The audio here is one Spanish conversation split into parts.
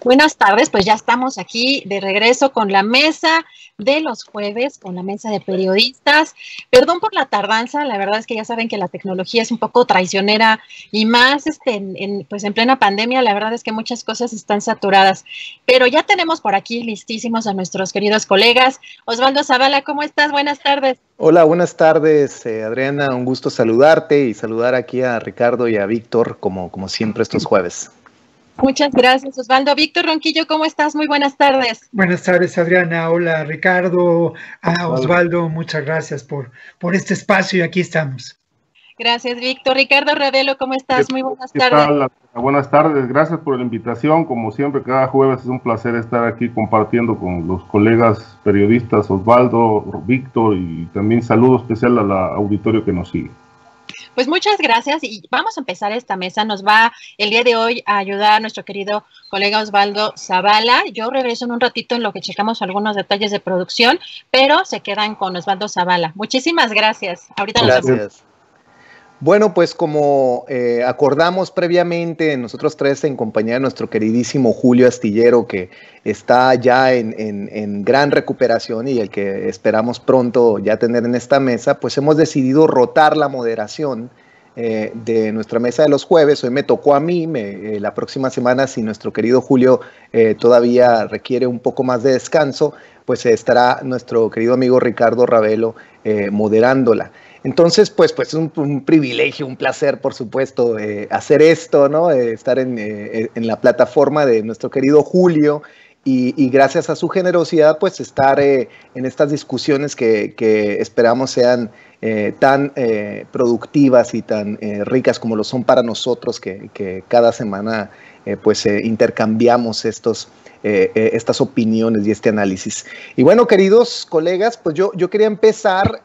Buenas tardes, pues ya estamos aquí de regreso con la mesa de los jueves, con la mesa de periodistas. Perdón por la tardanza, la verdad es que ya saben que la tecnología es un poco traicionera y más pues en plena pandemia, la verdad es que muchas cosas están saturadas. Pero ya tenemos por aquí listísimos a nuestros queridos colegas. Osvaldo Zavala, ¿cómo estás? Buenas tardes. Hola, buenas tardes, Adriana, un gusto saludarte y saludar aquí a Ricardo y a Víctor, como siempre estos jueves. Muchas gracias, Osvaldo. Víctor Ronquillo, ¿cómo estás? Muy buenas tardes. Buenas tardes, Adriana. Hola, Ricardo. Osvaldo, muchas gracias por este espacio y aquí estamos. Gracias, Víctor. Ricardo Ravelo, ¿cómo estás? Muy buenas tardes. ¿Qué tal? Buenas tardes, gracias por la invitación. Como siempre, cada jueves es un placer estar aquí compartiendo con los colegas periodistas Osvaldo, Víctor y también saludo especial al auditorio que nos sigue. Pues muchas gracias y vamos a empezar esta mesa. Nos va el día de hoy a ayudar nuestro querido colega Osvaldo Zavala. Yo regreso en un ratito en lo que checamos algunos detalles de producción, pero se quedan con Osvaldo Zavala. Muchísimas gracias. Ahorita nos vemos. Gracias. Bueno, pues como acordamos previamente, nosotros tres en compañía de nuestro queridísimo Julio Astillero, que está ya en gran recuperación y el que esperamos pronto ya tener en esta mesa, pues hemos decidido rotar la moderación de nuestra mesa de los jueves. Hoy me tocó a mí, la próxima semana, si nuestro querido Julio todavía requiere un poco más de descanso, pues estará nuestro querido amigo Ricardo Ravelo moderándola. Entonces, pues es un privilegio, un placer, por supuesto, hacer esto, ¿no? Estar en la plataforma de nuestro querido Julio y gracias a su generosidad, pues estar en estas discusiones que esperamos sean tan productivas y tan ricas como lo son para nosotros, que cada semana intercambiamos estas opiniones y este análisis. Y bueno, queridos colegas, pues yo quería empezar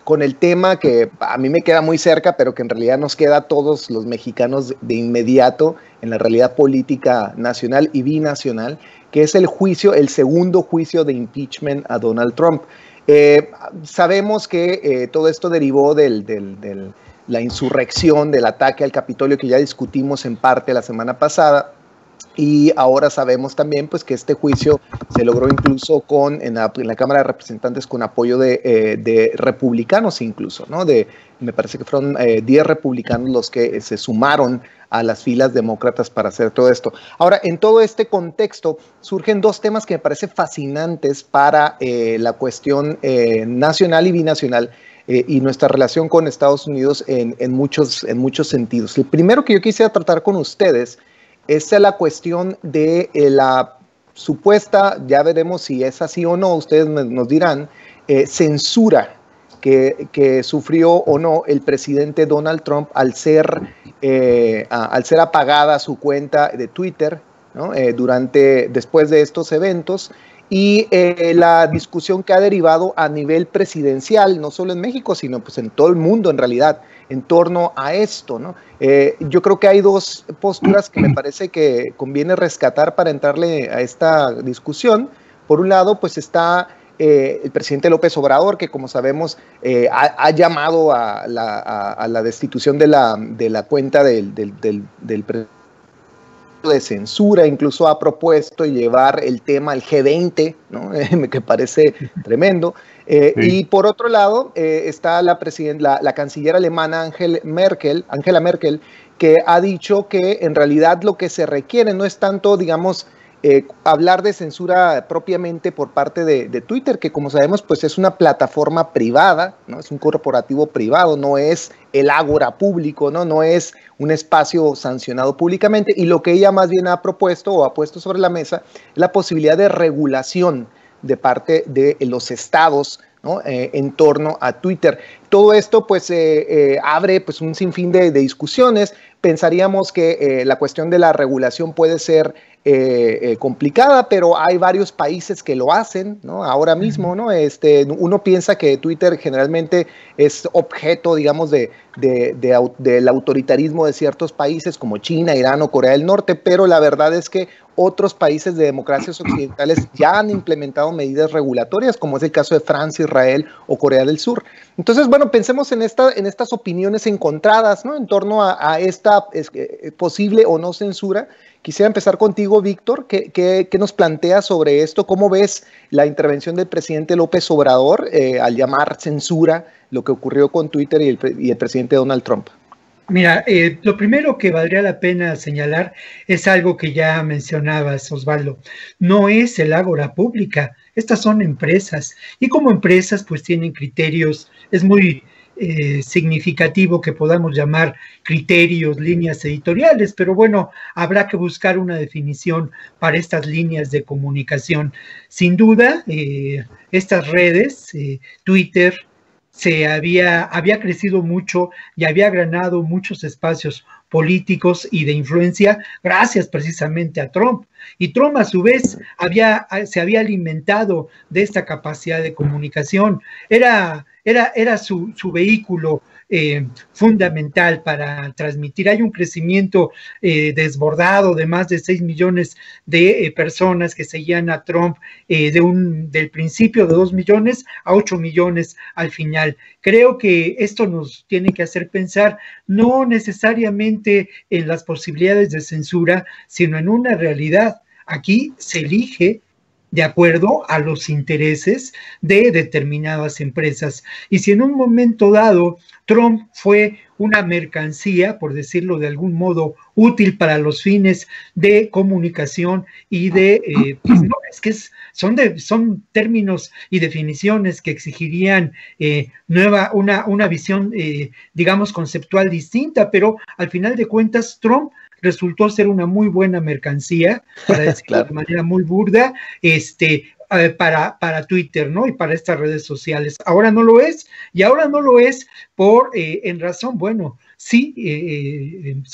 con el tema que a mí me queda muy cerca, pero que en realidad nos queda a todos los mexicanos de inmediato en la realidad política nacional y binacional, que es el segundo juicio de impeachment a Donald Trump. Sabemos que todo esto derivó de la insurrección, del ataque al Capitolio que ya discutimos en parte la semana pasada. Y ahora sabemos también pues, que este juicio se logró incluso en la Cámara de Representantes con apoyo de republicanos incluso, ¿no? Me parece que fueron 10 republicanos los que se sumaron a las filas demócratas para hacer todo esto. Ahora, en todo este contexto surgen dos temas que me parecen fascinantes para la cuestión nacional y binacional y nuestra relación con Estados Unidos en muchos sentidos. El primero que yo quisiera tratar con ustedes es la cuestión de la supuesta, ya veremos si es así o no, ustedes nos dirán, censura que sufrió o no el presidente Donald Trump al ser apagada su cuenta de Twitter, ¿no? Después de estos eventos, y la discusión que ha derivado a nivel presidencial, no solo en México, sino pues en todo el mundo en realidad, en torno a esto, ¿no? Yo creo que hay dos posturas que me parece que conviene rescatar para entrarle a esta discusión. Por un lado, pues está el presidente López Obrador, que como sabemos ha llamado a la destitución de la cuenta del de censura, incluso ha propuesto llevar el tema al G20, ¿no? Que parece tremendo. Sí. Y por otro lado está la canciller alemana Angela Merkel, que ha dicho que en realidad lo que se requiere no es tanto, digamos, hablar de censura propiamente por parte de Twitter, que como sabemos pues es una plataforma privada, ¿no? Es un corporativo privado, no es el ágora público, no es un espacio sancionado públicamente, y lo que ella más bien ha propuesto o ha puesto sobre la mesa es la posibilidad de regulación de parte de los estados, ¿no? En torno a Twitter. Todo esto pues abre pues un sinfín de discusiones. Pensaríamos que la cuestión de la regulación puede ser complicada, pero hay varios países que lo hacen, ¿no? Ahora mismo, ¿no? Uno piensa que Twitter generalmente es objeto, digamos, del autoritarismo de ciertos países como China, Irán o Corea del Norte, pero la verdad es que otros países de democracias occidentales ya han implementado medidas regulatorias, como es el caso de Francia, Israel o Corea del Sur. Entonces, bueno, pensemos en estas opiniones encontradas, ¿no? En torno a esta posible o no censura, Quisiera empezar contigo, Víctor. ¿Qué nos planteas sobre esto? ¿Cómo ves la intervención del presidente López Obrador al llamar censura lo que ocurrió con Twitter y el presidente Donald Trump? Mira, lo primero que valdría la pena señalar es algo que ya mencionabas, Osvaldo. No es el Ágora Pública, estas son empresas y como empresas pues tienen criterios, es muy significativo que podamos llamar criterios, líneas editoriales, pero bueno, habrá que buscar una definición para estas líneas de comunicación. Sin duda, estas redes, Twitter, había crecido mucho y había ganado muchos espacios políticos y de influencia gracias precisamente a Trump. Y Trump a su vez se había alimentado de esta capacidad de comunicación. Era su vehículo fundamental para transmitir. Hay un crecimiento desbordado de más de 6 millones de personas que seguían a Trump del principio de 2 millones a 8 millones al final. Creo que esto nos tiene que hacer pensar no necesariamente en las posibilidades de censura, sino en una realidad. Aquí se elige de acuerdo a los intereses de determinadas empresas. Y si en un momento dado Trump fue una mercancía, por decirlo de algún modo, útil para los fines de comunicación y de, pues no, es que son términos y definiciones que exigirían una visión, digamos, conceptual distinta, pero al final de cuentas Trump resultó ser una muy buena mercancía, para decirlo claro, de manera muy burda, para Twitter, ¿no? Y para estas redes sociales. Ahora no lo es, y ahora no lo es en razón, bueno, sí, en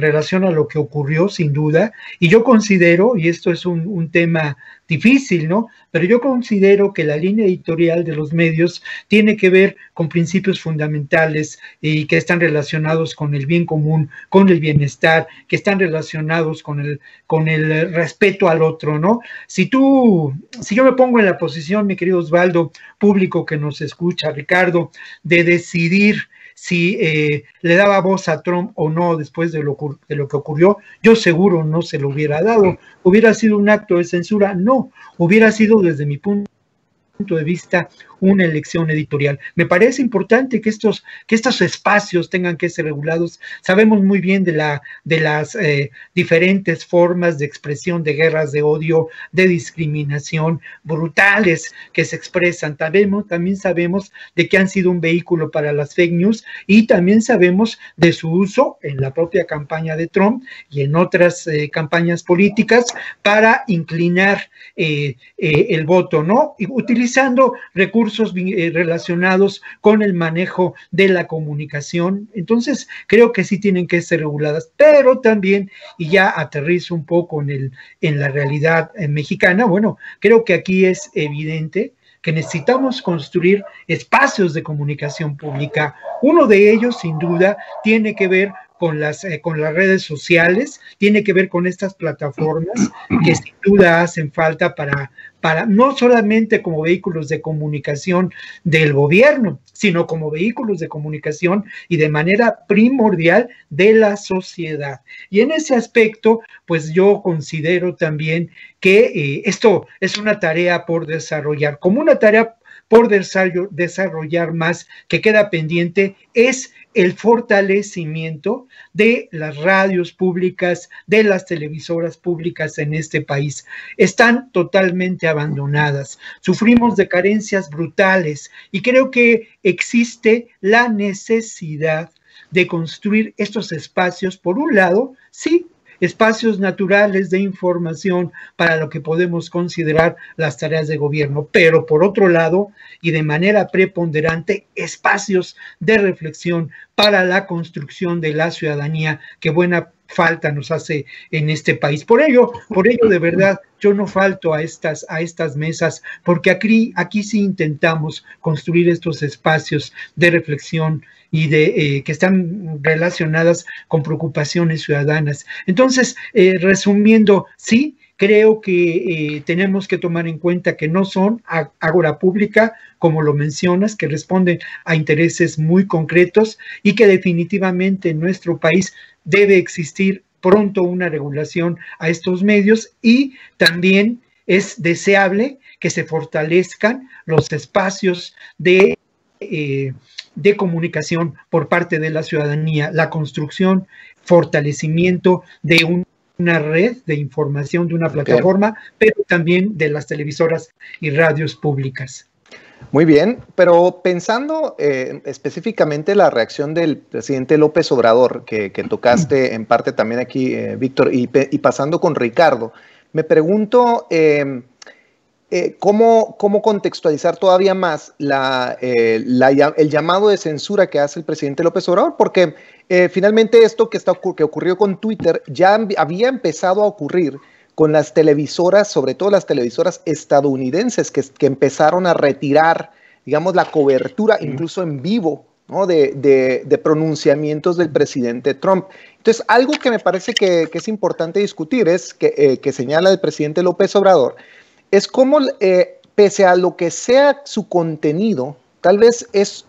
relación a lo que ocurrió, sin duda, y yo considero, y esto es un tema difícil, ¿no? Pero yo considero que la línea editorial de los medios tiene que ver con principios fundamentales y que están relacionados con el bien común, con el bienestar, que están relacionados con el respeto al otro, ¿no? Si yo me pongo en la posición, mi querido Osvaldo, público que nos escucha, Ricardo, de decidir si le daba voz a Trump o no después de lo que ocurrió, yo seguro no se lo hubiera dado. ¿Hubiera sido un acto de censura? No, hubiera sido desde mi punto de vista una elección editorial. Me parece importante que estos espacios tengan que ser regulados. Sabemos muy bien de las diferentes formas de expresión de guerras de odio, de discriminación brutales que se expresan. También sabemos de que han sido un vehículo para las fake news y también sabemos de su uso en la propia campaña de Trump y en otras campañas políticas para inclinar el voto, ¿no? Y utilizando recursos relacionados con el manejo de la comunicación. Entonces, creo que sí tienen que ser reguladas, pero también, y ya aterrizo un poco en la realidad mexicana, bueno, creo que aquí es evidente que necesitamos construir espacios de comunicación pública. Uno de ellos, sin duda, tiene que ver con las redes sociales, tiene que ver con estas plataformas que sin duda hacen falta para no solamente como vehículos de comunicación del gobierno, sino como vehículos de comunicación y de manera primordial de la sociedad. Y en ese aspecto, pues yo considero también que esto es una tarea por desarrollar. Como una tarea por desarrollar más que queda pendiente es el fortalecimiento de las radios públicas, de las televisoras públicas en este país. Están totalmente abandonadas, sufrimos de carencias brutales y creo que existe la necesidad de construir estos espacios, por un lado, sí, espacios naturales de información para lo que podemos considerar las tareas de gobierno, pero por otro lado, y de manera preponderante, espacios de reflexión para la construcción de la ciudadanía que buena falta nos hace en este país. Por ello, de verdad, yo no falto a estas mesas, porque aquí sí intentamos construir estos espacios de reflexión y que están relacionadas con preocupaciones ciudadanas. Entonces, resumiendo, sí, creo que tenemos que tomar en cuenta que no son ágora pública, como lo mencionas, que responden a intereses muy concretos y que definitivamente en nuestro país debe existir pronto una regulación a estos medios, y también es deseable que se fortalezcan los espacios de comunicación por parte de la ciudadanía, la construcción, fortalecimiento de una red de información, de una plataforma, pero también de las televisoras y radios públicas. Muy bien, pero pensando específicamente la reacción del presidente López Obrador, que tocaste en parte también aquí, Víctor, y pasando con Ricardo, me pregunto cómo contextualizar todavía más el llamado de censura que hace el presidente López Obrador, porque finalmente esto que ocurrió con Twitter ya había empezado a ocurrir con las televisoras, sobre todo las televisoras estadounidenses, que empezaron a retirar, digamos, la cobertura, incluso en vivo, ¿no?, de pronunciamientos del presidente Trump. Entonces, algo que me parece que es importante discutir es que señala el presidente López Obrador, es cómo, pese a lo que sea su contenido, tal vez es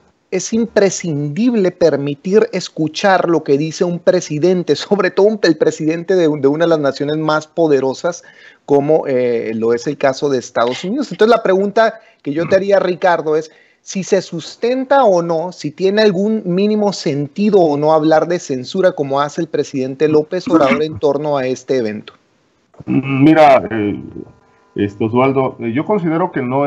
imprescindible permitir escuchar lo que dice un presidente, sobre todo el presidente de una de las naciones más poderosas, como lo es el caso de Estados Unidos. Entonces, la pregunta que yo te haría, Ricardo, es si se sustenta o no, si tiene algún mínimo sentido o no hablar de censura como hace el presidente López Obrador en torno a este evento. Mira, Osvaldo, yo considero que no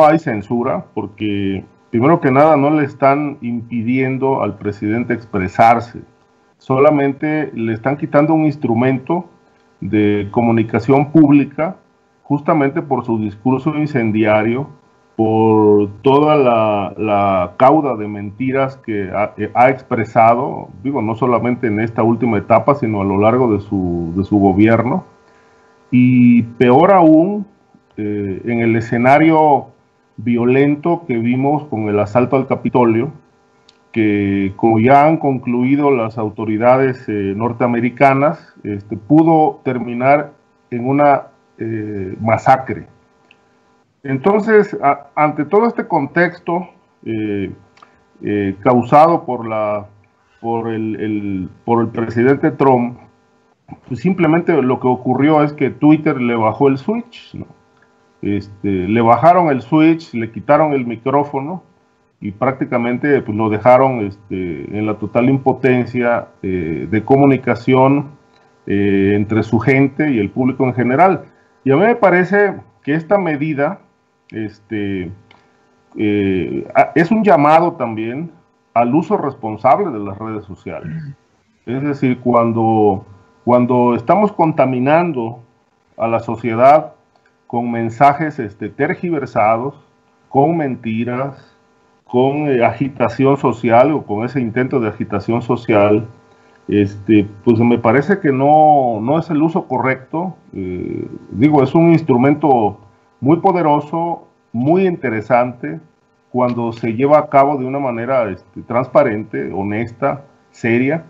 hay censura, porque primero que nada no le están impidiendo al presidente expresarse, solamente le están quitando un instrumento de comunicación pública justamente por su discurso incendiario, por toda la cauda de mentiras que ha expresado, digo, no solamente en esta última etapa, sino a lo largo de su gobierno. Y peor aún, en el escenario violento que vimos con el asalto al Capitolio, que como ya han concluido las autoridades norteamericanas, pudo terminar en una masacre. Entonces, ante todo este contexto causado por el presidente Trump, pues simplemente lo que ocurrió es que Twitter le bajó el switch, ¿no? Le bajaron el switch, le quitaron el micrófono y prácticamente pues, lo dejaron en la total impotencia de comunicación entre su gente y el público en general. Y a mí me parece que esta medida es un llamado también al uso responsable de las redes sociales. Es decir, cuando estamos contaminando a la sociedad con mensajes tergiversados, con mentiras, con agitación social o con ese intento de agitación social, pues me parece que no es el uso correcto. Digo, es un instrumento muy poderoso, muy interesante, cuando se lleva a cabo de una manera transparente, honesta, seria,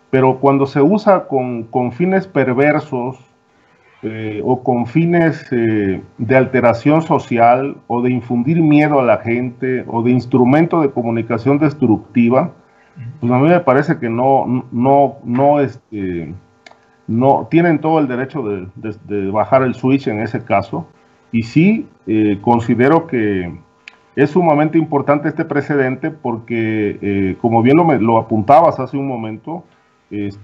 pero cuando se usa con fines perversos o con fines de alteración social o de infundir miedo a la gente o de instrumento de comunicación destructiva, pues a mí me parece que no tienen todo el derecho de bajar el switch en ese caso. Y sí considero que es sumamente importante este precedente porque, como bien lo apuntabas hace un momento, es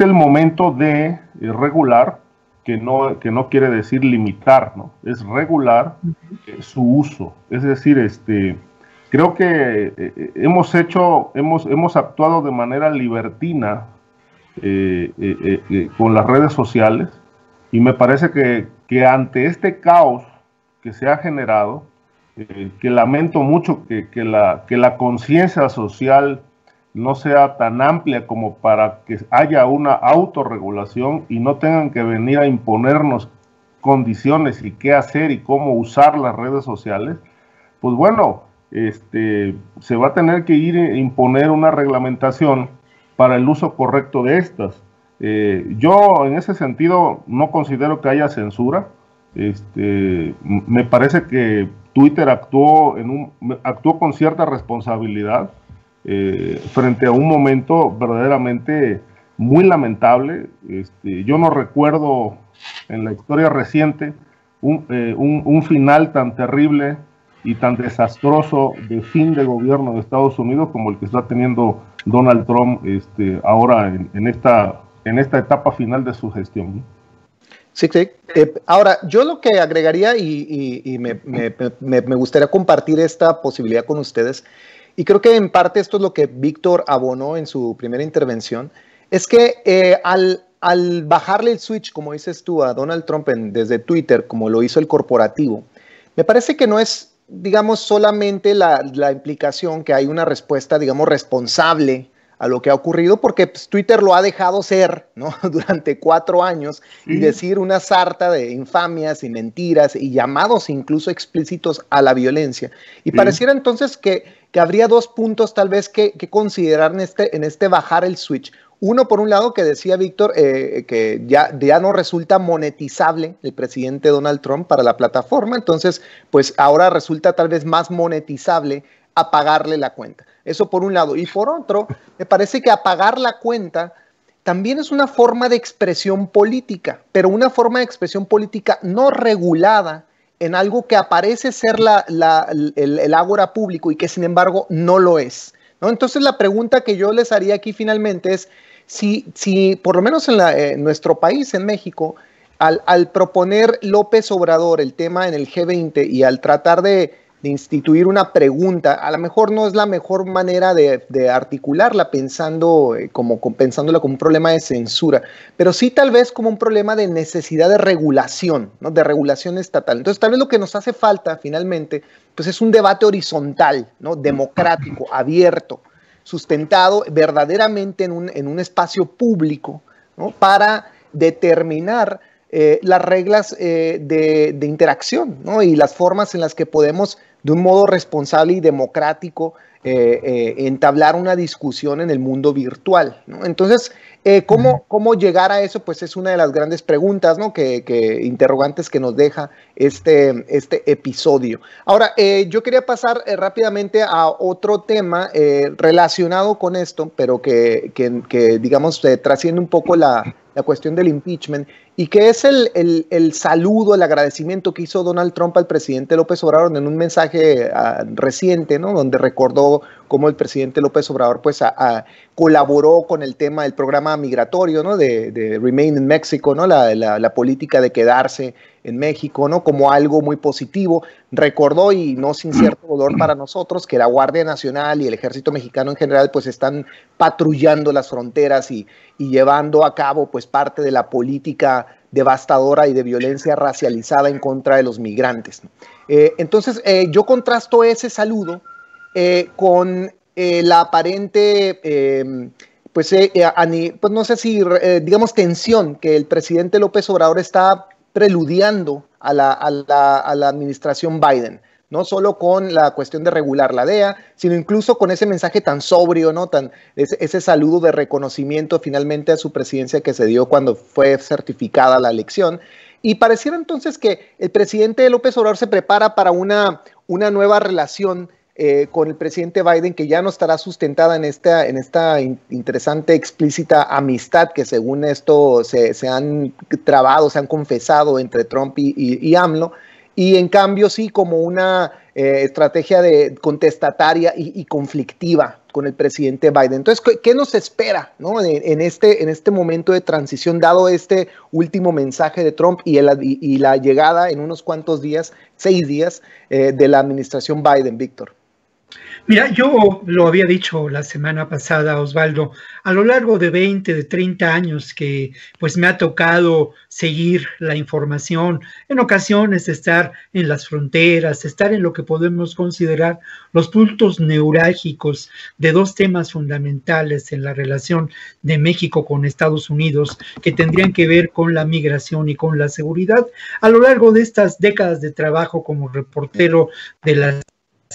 el momento de regular, que no quiere decir limitar, ¿no? Es regular su uso. Es decir, creo que hemos actuado de manera libertina con las redes sociales, y me parece que ante este caos que se ha generado, que lamento mucho que la conciencia social no sea tan amplia como para que haya una autorregulación y no tengan que venir a imponernos condiciones y qué hacer y cómo usar las redes sociales, pues bueno, se va a tener que imponer una reglamentación para el uso correcto de estas. Yo en ese sentido no considero que haya censura. Me parece que Twitter actuó con cierta responsabilidad. frente a un momento verdaderamente muy lamentable. Yo no recuerdo en la historia reciente un final tan terrible y tan desastroso de fin de gobierno de Estados Unidos como el que está teniendo Donald Trump ahora en esta etapa final de su gestión. Sí, sí. Ahora, yo lo que agregaría y me gustaría compartir esta posibilidad con ustedes, y creo que en parte esto es lo que Víctor abonó en su primera intervención, es que al bajarle el switch, como dices tú, a Donald Trump desde Twitter, como lo hizo el corporativo, me parece que no es, digamos, solamente la implicación que hay una respuesta, digamos, responsable a lo que ha ocurrido, porque pues, Twitter lo ha dejado ser, ¿no? Durante 4 años y decir una sarta de infamias y mentiras y llamados incluso explícitos a la violencia. Y pareciera entonces que habría 2 puntos tal vez que considerar en este bajar el switch. Uno, por un lado, que decía Víctor, que ya no resulta monetizable el presidente Donald Trump para la plataforma, entonces pues ahora resulta tal vez más monetizable apagarle la cuenta. Eso por un lado. Y por otro, me parece que apagar la cuenta también es una forma de expresión política, pero una forma de expresión política no regulada en algo que aparece ser el ágora público y que sin embargo no lo es, ¿no? Entonces la pregunta que yo les haría aquí finalmente es si por lo menos en nuestro país, en México, al proponer López Obrador el tema en el G20 y al tratar de instituir una pregunta, a lo mejor no es la mejor manera de articularla pensándola como un problema de censura, pero sí tal vez como un problema de necesidad de regulación, ¿no? De regulación estatal. Entonces tal vez lo que nos hace falta finalmente pues es un debate horizontal, ¿no? Democrático, abierto, sustentado verdaderamente en un espacio público, ¿no? Para determinar las reglas de interacción, ¿no? Y las formas en las que podemos de un modo responsable y democrático entablar una discusión en el mundo virtual, ¿no? Entonces, ¿cómo llegar a eso? Pues es una de las grandes preguntas, ¿no? Interrogantes que nos deja este episodio. Ahora, yo quería pasar rápidamente a otro tema relacionado con esto, pero que digamos, trasciende un poco la cuestión del impeachment, y que es el saludo, el agradecimiento que hizo Donald Trump al presidente López Obrador en un mensaje reciente, ¿no? Donde recordó cómo el presidente López Obrador pues colaboró con el tema del programa migratorio, ¿no? de Remain in Mexico, ¿no? La política de quedarse en México, ¿no? Como algo muy positivo. Recordó, y no sin cierto dolor para nosotros, que la Guardia Nacional y el Ejército Mexicano en general pues están patrullando las fronteras y llevando a cabo pues parte de la política devastadora y de violencia racializada en contra de los migrantes, ¿no? Entonces yo contrasto ese saludo con la aparente pues no sé si digamos tensión que el presidente López Obrador está preludiando a la administración Biden, no solo con la cuestión de regular la DEA, sino incluso con ese mensaje tan sobrio, ¿no? Ese saludo de reconocimiento finalmente a su presidencia que se dio cuando fue certificada la elección. Y pareciera entonces que el presidente López Obrador se prepara para una nueva relación con el presidente Biden, que ya no estará sustentada en esta interesante, explícita amistad que según esto se han trabado, se han confesado entre Trump y AMLO, y en cambio sí como una estrategia contestataria y conflictiva con el presidente Biden. Entonces, ¿qué nos espera, ¿no? en este momento de transición, dado este último mensaje de Trump y la llegada en unos cuantos días, 6 días, de la administración Biden, Víctor? Mira, yo lo había dicho la semana pasada, Osvaldo, a lo largo de 20, de 30 años que pues me ha tocado seguir la información, en ocasiones estar en las fronteras, estar en lo que podemos considerar los puntos neurálgicos de 2 temas fundamentales en la relación de México con Estados Unidos, que tendrían que ver con la migración y con la seguridad. A lo largo de estas décadas de trabajo como reportero de las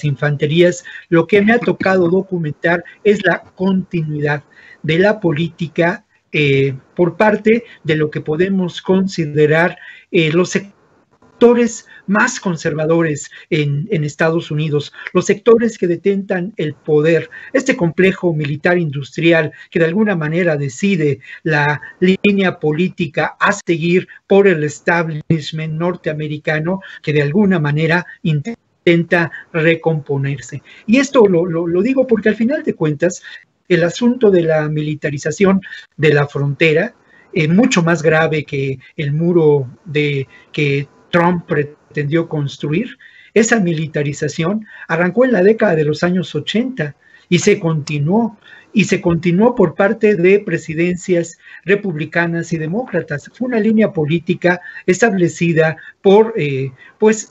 infanterías, lo que me ha tocado documentar es la continuidad de la política por parte de lo que podemos considerar los sectores más conservadores en Estados Unidos, los sectores que detentan el poder, este complejo militar industrial que de alguna manera decide la línea política a seguir por el establishment norteamericano, que de alguna manera intenta recomponerse. Y esto lo digo porque al final de cuentas, el asunto de la militarización de la frontera, mucho más grave que el muro que Trump pretendió construir, esa militarización arrancó en la década de los años 80 y se continuó por parte de presidencias republicanas y demócratas. Fue una línea política establecida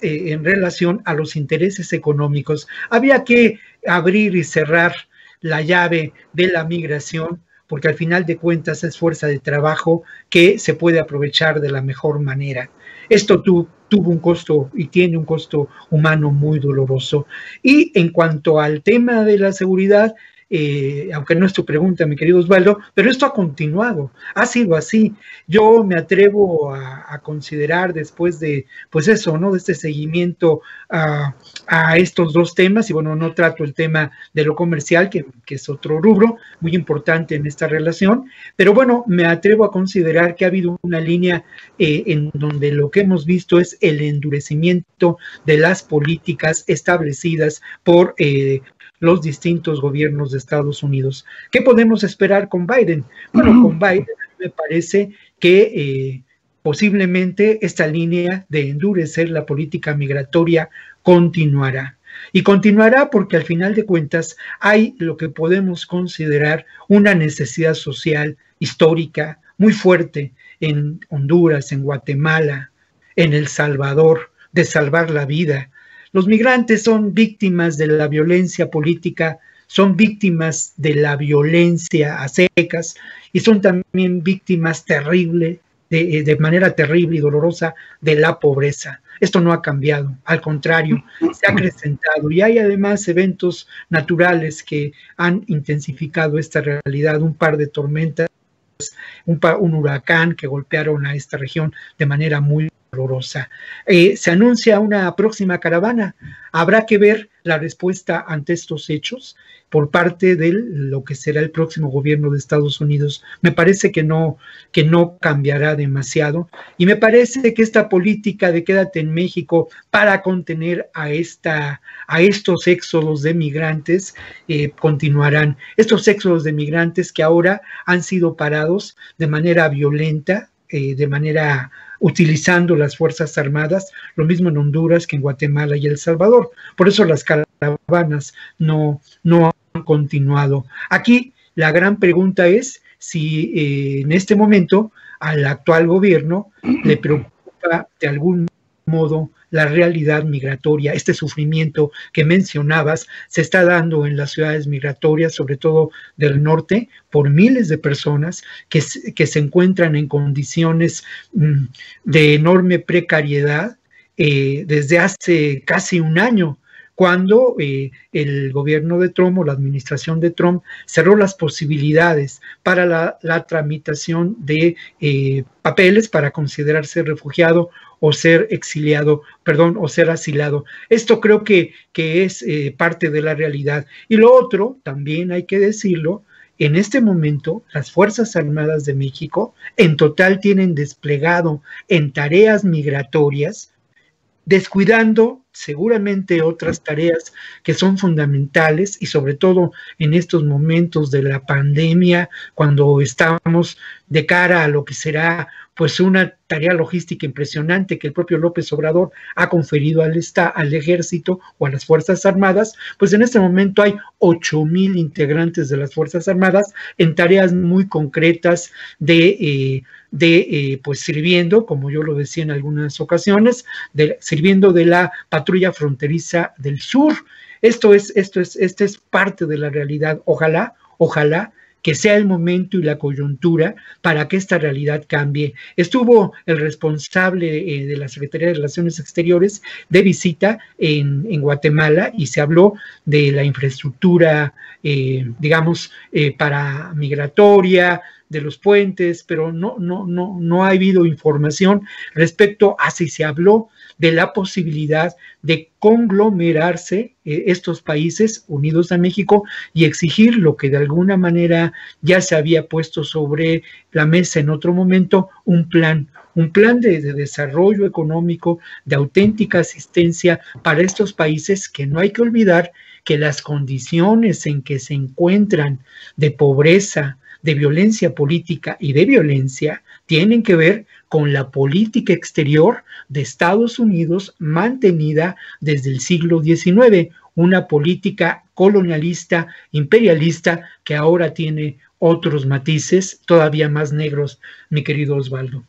en relación a los intereses económicos. Había que abrir y cerrar la llave de la migración, porque al final de cuentas es fuerza de trabajo que se puede aprovechar de la mejor manera. Esto tuvo un costo y tiene un costo humano muy doloroso. Y en cuanto al tema de la seguridad, aunque no es tu pregunta, mi querido Osvaldo, pero esto ha continuado, ha sido así. Yo me atrevo a considerar después de, pues eso, ¿no? De este seguimiento a estos dos temas, y bueno, no trato el tema de lo comercial, que es otro rubro muy importante en esta relación, pero bueno, me atrevo a considerar que ha habido una línea en donde lo que hemos visto es el endurecimiento de las políticas establecidas por los distintos gobiernos de Estados Unidos. ¿Qué podemos esperar con Biden? Bueno, con Biden me parece que posiblemente esta línea de endurecer la política migratoria continuará. Y continuará porque al final de cuentas hay lo que podemos considerar una necesidad social histórica muy fuerte en Honduras, en Guatemala, en El Salvador, de salvar la vida. Los migrantes son víctimas de la violencia política, son víctimas de la violencia a secas y son también víctimas terribles, de manera terrible y dolorosa, de la pobreza. Esto no ha cambiado, al contrario, se ha acrecentado y hay además eventos naturales que han intensificado esta realidad, un par de tormentas, un huracán que golpearon a esta región de manera muy dolorosa. Se anuncia una próxima caravana. Habrá que ver la respuesta ante estos hechos por parte de lo que será el próximo gobierno de Estados Unidos. Me parece que no cambiará demasiado y me parece que esta política de quédate en México para contener a estos éxodos de migrantes continuarán. Estos éxodos de migrantes que ahora han sido parados de manera violenta, utilizando las Fuerzas Armadas, lo mismo en Honduras que en Guatemala y El Salvador. Por eso las caravanas no han continuado. Aquí la gran pregunta es si en este momento al actual gobierno le preocupa de algún modo la realidad migratoria, este sufrimiento que mencionabas se está dando en las ciudades migratorias, sobre todo del norte, por miles de personas que se encuentran en condiciones de enorme precariedad desde hace casi un año, cuando el gobierno de Trump o la administración de Trump cerró las posibilidades para la tramitación de papeles para considerarse refugiado o ser exiliado, o ser asilado. Esto creo que es parte de la realidad. Y lo otro, también hay que decirlo, en este momento las Fuerzas Armadas de México en total tienen desplegado en tareas migratorias, descuidando seguramente otras tareas que son fundamentales y sobre todo en estos momentos de la pandemia, cuando estamos de cara a lo que será pues una tarea logística impresionante que el propio López Obrador ha conferido al ejército o a las Fuerzas Armadas, pues en este momento hay 8,000 integrantes de las Fuerzas Armadas en tareas muy concretas pues sirviendo, como yo lo decía en algunas ocasiones, sirviendo de la patrulla fronteriza del sur. Esta es parte de la realidad. Ojalá que sea el momento y la coyuntura para que esta realidad cambie. Estuvo el responsable de la Secretaría de Relaciones Exteriores de visita en Guatemala y se habló de la infraestructura, para migratoria, de los puentes, pero no ha habido información respecto a si se habló de la posibilidad de conglomerarse estos países unidos a México y exigir lo que de alguna manera ya se había puesto sobre la mesa en otro momento, un plan de desarrollo económico, de auténtica asistencia para estos países, que no hay que olvidar que las condiciones en que se encuentran de pobreza, de violencia política y de violencia tienen que ver con la política exterior de Estados Unidos mantenida desde el siglo XIX, una política colonialista, imperialista, que ahora tiene otros matices todavía más negros, mi querido Osvaldo.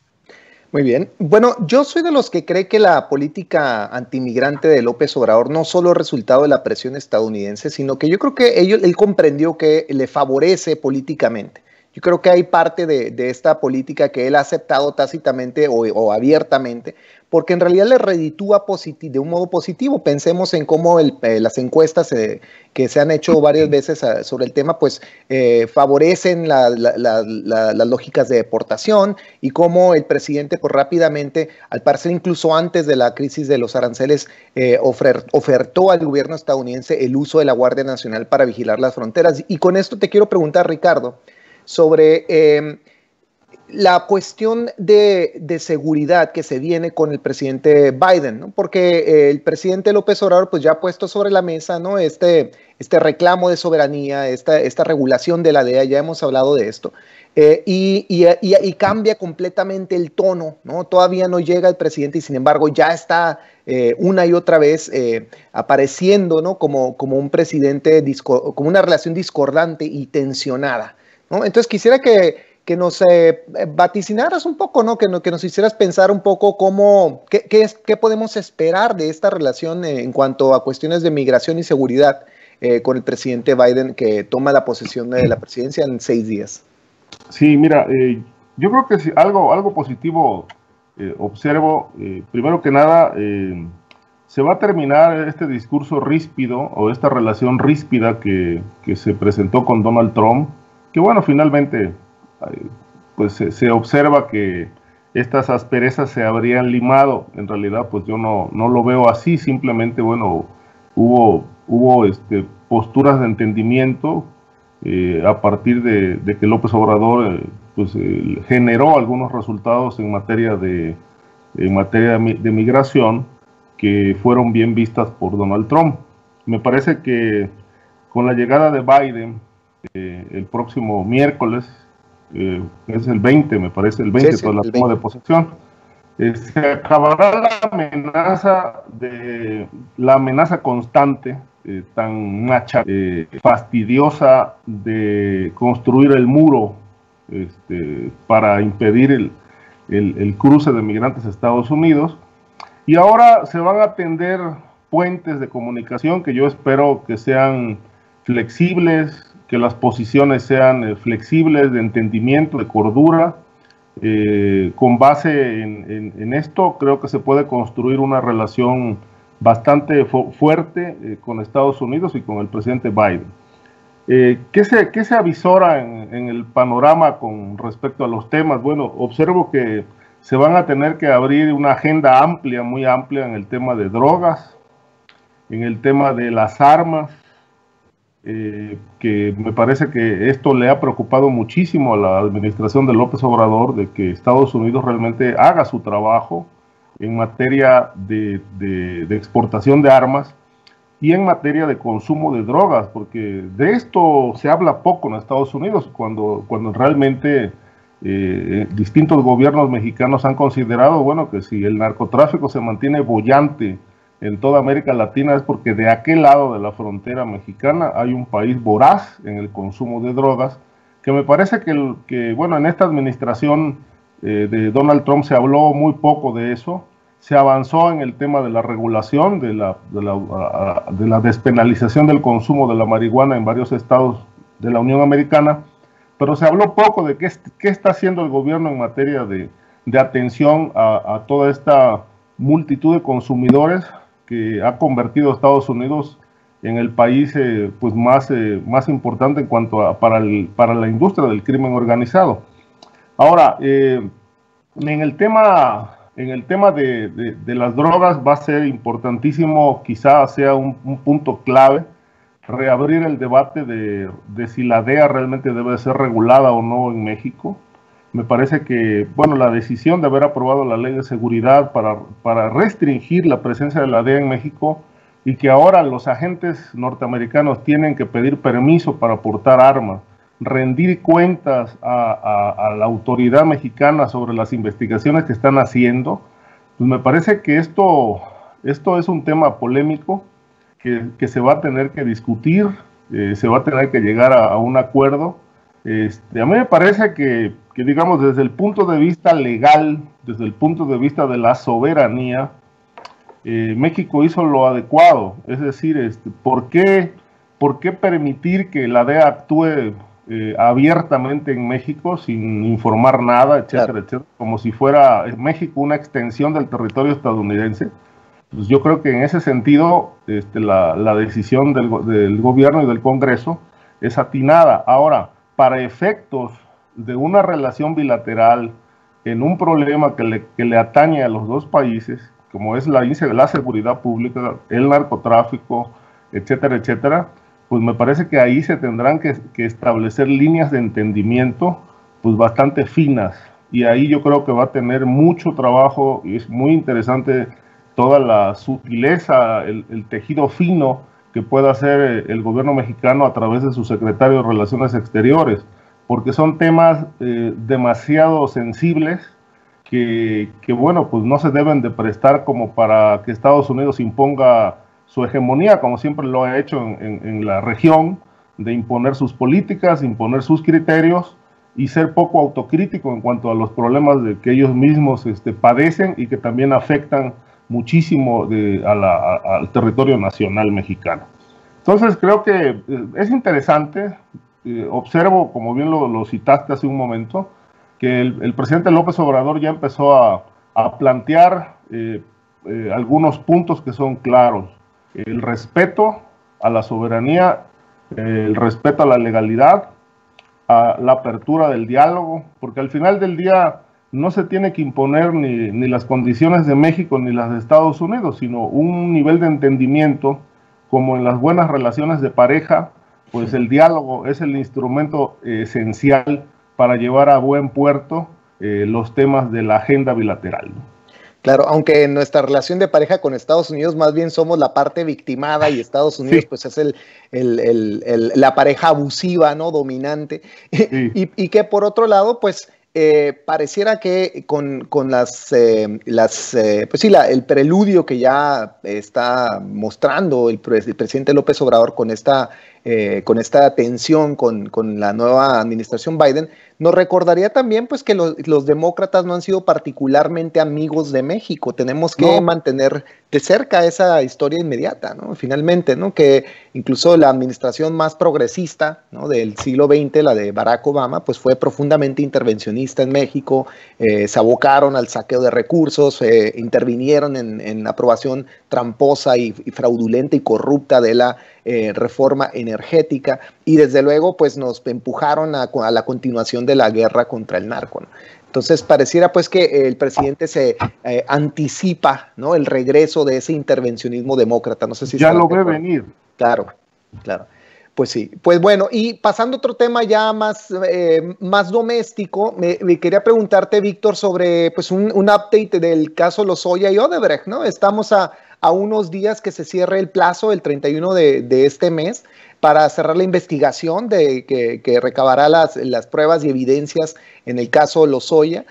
Muy bien. Bueno, yo soy de los que cree que la política antimigrante de López Obrador no solo es resultado de la presión estadounidense, sino que yo creo que él comprendió que le favorece políticamente. Yo creo que hay parte de esta política que él ha aceptado tácitamente o abiertamente, porque en realidad le reditúa de un modo positivo. Pensemos en cómo las encuestas que se han hecho varias veces sobre el tema, pues favorecen las lógicas de deportación, y cómo el presidente pues rápidamente, al parecer incluso antes de la crisis de los aranceles, ofertó al gobierno estadounidense el uso de la Guardia Nacional para vigilar las fronteras. Y con esto te quiero preguntar, Ricardo, sobre la cuestión de seguridad que se viene con el presidente Biden, ¿no? Porque el presidente López Obrador pues ya ha puesto sobre la mesa, ¿no?, este reclamo de soberanía, esta regulación de la DEA, ya hemos hablado de esto, y cambia completamente el tono, ¿no? Todavía no llega el presidente y sin embargo ya está una y otra vez apareciendo, ¿no?, como un presidente, como una relación discordante y tensionada, ¿no? Entonces quisiera que nos vaticinaras un poco, ¿no? Que nos hicieras pensar un poco qué podemos esperar de esta relación en cuanto a cuestiones de migración y seguridad con el presidente Biden, que toma la posesión de la presidencia en 6 días. Sí, mira, yo creo que algo positivo observo. Primero que nada, se va a terminar este discurso ríspido o esta relación ríspida que se presentó con Donald Trump, que bueno, finalmente pues se observa que estas asperezas se habrían limado. En realidad pues yo no lo veo así, simplemente bueno, hubo posturas de entendimiento a partir de que López Obrador generó algunos resultados en materia de migración que fueron bien vistas por Donald Trump. Me parece que con la llegada de Biden el próximo miércoles, es el 20, me parece, el 20, sí, la toma de posesión, se acabará la amenaza constante, tan fastidiosa de construir el muro para impedir el cruce de migrantes a Estados Unidos, y ahora se van a tender puentes de comunicación que yo espero que sean flexibles, que las posiciones sean flexibles, de entendimiento, de cordura. Con base en esto, creo que se puede construir una relación bastante fuerte con Estados Unidos y con el presidente Biden. ¿Qué se avisora en el panorama con respecto a los temas? Bueno, observo que se van a tener que abrir una agenda amplia, muy amplia, en el tema de drogas, en el tema de las armas, que me parece que esto le ha preocupado muchísimo a la administración de López Obrador, de que Estados Unidos realmente haga su trabajo en materia de exportación de armas y en materia de consumo de drogas, porque de esto se habla poco en Estados Unidos, cuando realmente distintos gobiernos mexicanos han considerado, bueno, que si el narcotráfico se mantiene boyante en toda América Latina es porque de aquel lado de la frontera mexicana hay un país voraz en el consumo de drogas, que me parece que bueno, en esta administración de Donald Trump se habló muy poco de eso. Se avanzó en el tema de la regulación, de la despenalización del consumo de la marihuana en varios estados de la Unión Americana, pero se habló poco de qué está haciendo el gobierno en materia de atención a toda esta multitud de consumidores que ha convertido a Estados Unidos en el país pues más importante en cuanto a para la industria del crimen organizado. Ahora, en el tema de las drogas va a ser importantísimo, quizás sea un punto clave, reabrir el debate de si la DEA realmente debe ser regulada o no en México. Me parece que, bueno, la decisión de haber aprobado la ley de seguridad para restringir la presencia de la DEA en México y que ahora los agentes norteamericanos tienen que pedir permiso para portar armas, rendir cuentas a la autoridad mexicana sobre las investigaciones que están haciendo, pues me parece que esto es un tema polémico que se va a tener que discutir, se va a tener que llegar a un acuerdo. A mí me parece que digamos, desde el punto de vista legal, desde el punto de vista de la soberanía, México hizo lo adecuado. Es decir, ¿por qué permitir que la DEA actúe abiertamente en México sin informar nada, etcétera, claro, etcétera, como si fuera México una extensión del territorio estadounidense? Pues yo creo que en ese sentido la decisión del gobierno y del Congreso es atinada. Ahora, para efectos de una relación bilateral en un problema que le atañe a los dos países, como es la seguridad pública, el narcotráfico, etcétera, etcétera, pues me parece que ahí se tendrán que establecer líneas de entendimiento pues bastante finas, y ahí yo creo que va a tener mucho trabajo, y es muy interesante toda la sutileza, el tejido fino que pueda hacer el gobierno mexicano a través de su secretario de Relaciones Exteriores, porque son temas demasiado sensibles que bueno, pues no se deben de prestar como para que Estados Unidos imponga su hegemonía, como siempre lo ha hecho en la región, de imponer sus políticas, imponer sus criterios y ser poco autocrítico en cuanto a los problemas que ellos mismos padecen y que también afectan muchísimo al territorio nacional mexicano. Entonces creo que es interesante. Observo, como bien lo citaste hace un momento, que el presidente López Obrador ya empezó a plantear algunos puntos que son claros. El respeto a la soberanía, el respeto a la legalidad, a la apertura del diálogo, porque al final del día no se tiene que imponer ni las condiciones de México ni las de Estados Unidos, sino un nivel de entendimiento, como en las buenas relaciones de pareja, pues el diálogo es el instrumento esencial para llevar a buen puerto los temas de la agenda bilateral, ¿no? Claro, aunque en nuestra relación de pareja con Estados Unidos más bien somos la parte victimada y Estados Unidos sí, pues es la pareja abusiva, ¿no? Dominante. Sí. Y que por otro lado, pues pareciera que con pues sí, el preludio que ya está mostrando el presidente López Obrador con esta tensión con la nueva administración Biden, nos recordaría también pues que los demócratas no han sido particularmente amigos de México. Tenemos que mantener de cerca esa historia inmediata, ¿no? Finalmente, ¿no? Que incluso la administración más progresista, ¿no? Del siglo XX, la de Barack Obama, pues fue profundamente intervencionista en México, se abocaron al saqueo de recursos, intervinieron en aprobación tramposa y fraudulenta y corrupta de la reforma energética, y desde luego pues nos empujaron a la continuación de la guerra contra el narco, ¿no? Entonces pareciera pues que el presidente se anticipa, ¿no? El regreso de ese intervencionismo demócrata. No sé si ya lo ve venir. Claro, claro. Pues sí, pues bueno, y pasando a otro tema ya más doméstico, me quería preguntarte, Víctor, sobre pues un update del caso Lozoya y Odebrecht, ¿no? Estamos a unos días que se cierre el plazo, el 31 de este mes, para cerrar la investigación que recabará las pruebas y evidencias en el caso Lozoya.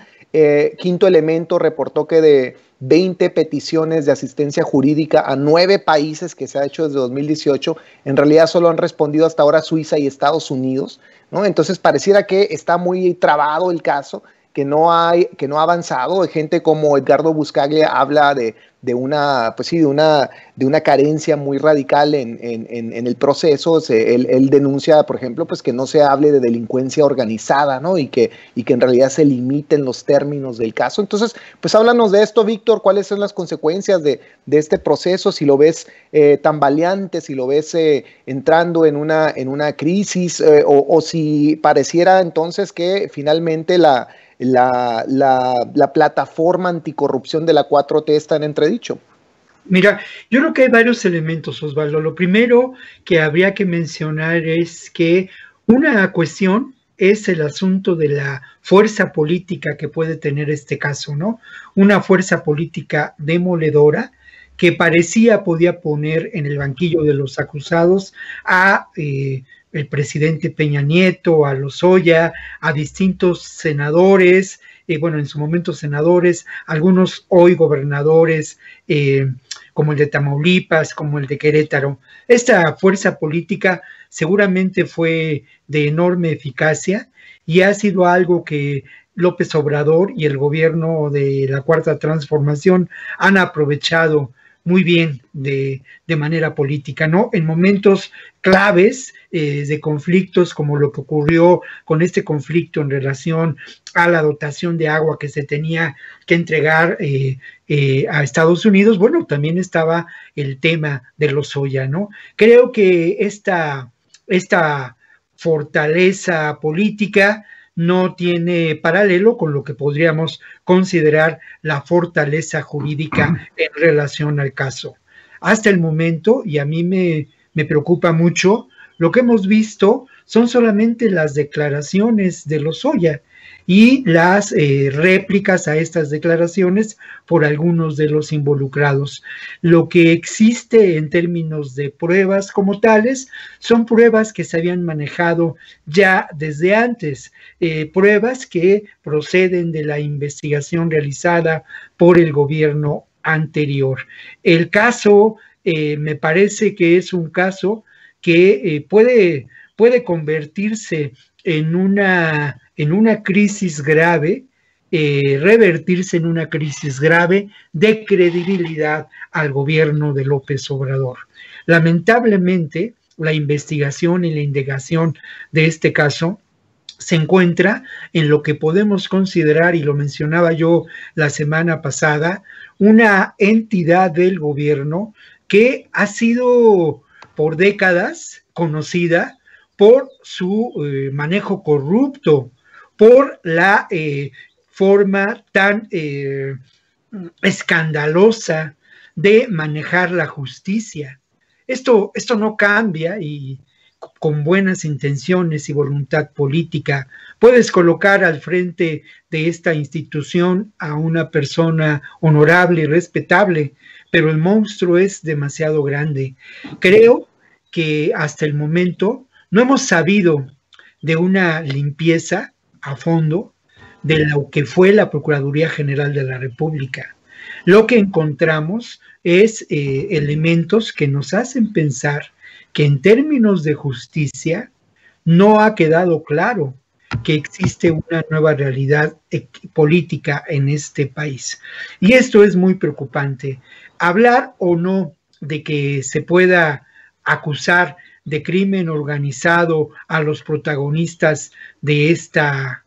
Quinto Elemento reportó que de 20 peticiones de asistencia jurídica a 9 países que se ha hecho desde 2018, en realidad solo han respondido hasta ahora Suiza y Estados Unidos, ¿no? Entonces pareciera que está muy trabado el caso, que no ha avanzado. Gente como Edgardo Buscaglia habla de una carencia muy radical en el proceso. Él denuncia, por ejemplo, pues que no se hable de delincuencia organizada, ¿no? Y que en realidad se limiten los términos del caso. Entonces, pues háblanos de esto, Víctor. ¿Cuáles son las consecuencias de este proceso? Si lo ves tambaleante, si lo ves entrando en una crisis, o si pareciera entonces que finalmente la plataforma anticorrupción de la 4T está en entredicho? Mira, yo creo que hay varios elementos, Osvaldo. Lo primero que habría que mencionar es que una cuestión es el asunto de la fuerza política que puede tener este caso, ¿no? Una fuerza política demoledora que parecía podía poner en el banquillo de los acusados a el presidente Peña Nieto, a Lozoya, a distintos senadores, bueno, en su momento senadores, algunos hoy gobernadores, como el de Tamaulipas, como el de Querétaro. Esta fuerza política seguramente fue de enorme eficacia y ha sido algo que López Obrador y el gobierno de la Cuarta Transformación han aprovechado muy bien de manera política, ¿no? En momentos claves de conflictos, como lo que ocurrió con este conflicto en relación a la dotación de agua que se tenía que entregar a Estados Unidos, bueno, también estaba el tema de Lozoya, ¿no? Creo que esta fortaleza política no tiene paralelo con lo que podríamos considerar la fortaleza jurídica en relación al caso. Hasta el momento, y a mí me preocupa mucho, lo que hemos visto son solamente las declaraciones de Lozoya y las réplicas a estas declaraciones por algunos de los involucrados. Lo que existe en términos de pruebas como tales son pruebas que se habían manejado ya desde antes, pruebas que proceden de la investigación realizada por el gobierno anterior. El caso me parece que es un caso que puede convertirse en una crisis grave, revertirse en una crisis grave de credibilidad al gobierno de López Obrador. Lamentablemente, la investigación y la indagación de este caso se encuentra en lo que podemos considerar, y lo mencionaba yo la semana pasada, una entidad del gobierno que ha sido por décadas conocida por su manejo corrupto, por la forma tan escandalosa de manejar la justicia. Esto no cambia, y con buenas intenciones y voluntad política puedes colocar al frente de esta institución a una persona honorable y respetable, pero el monstruo es demasiado grande. Creo que hasta el momento no hemos sabido de una limpieza a fondo de lo que fue la Procuraduría General de la República. Lo que encontramos es elementos que nos hacen pensar que en términos de justicia no ha quedado claro que existe una nueva realidad política en este país. Y esto es muy preocupante. Hablar o no de que se pueda acusar de crimen organizado a los protagonistas de esta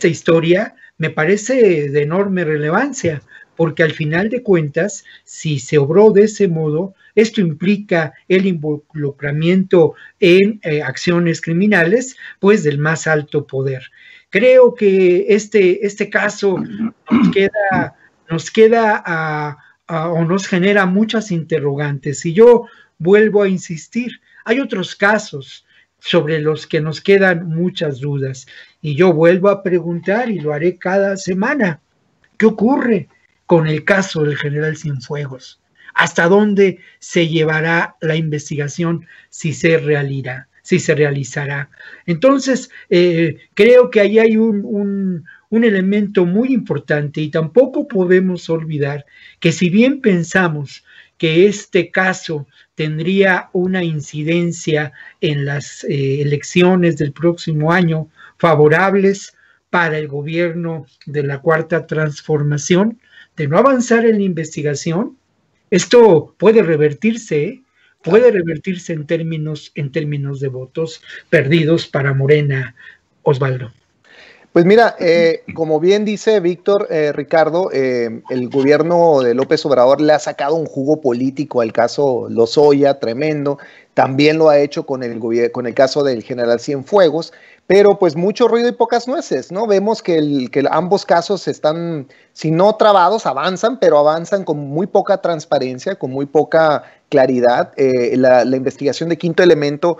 historia me parece de enorme relevancia, porque al final de cuentas, si se obró de ese modo, esto implica el involucramiento en acciones criminales, pues del más alto poder. Creo que este caso nos genera muchas interrogantes, y yo vuelvo a insistir, hay otros casos sobre los que nos quedan muchas dudas, y yo vuelvo a preguntar, y lo haré cada semana, ¿qué ocurre con el caso del general Cienfuegos? ¿Hasta dónde se llevará la investigación si se realizará? Entonces, creo que ahí hay un elemento muy importante, y tampoco podemos olvidar que si bien pensamos que este caso tendría una incidencia en las elecciones del próximo año favorables para el gobierno de la Cuarta Transformación, de no avanzar en la investigación, esto puede revertirse en términos de votos perdidos para Morena, Osvaldo. Pues mira, como bien dice Víctor, Ricardo, el gobierno de López Obrador le ha sacado un jugo político al caso Lozoya, tremendo. También lo ha hecho con el caso del general Cienfuegos, pero pues mucho ruido y pocas nueces, ¿no? Vemos que ambos casos están, si no trabados, avanzan, pero avanzan con muy poca transparencia, con muy poca claridad. La investigación de Quinto Elemento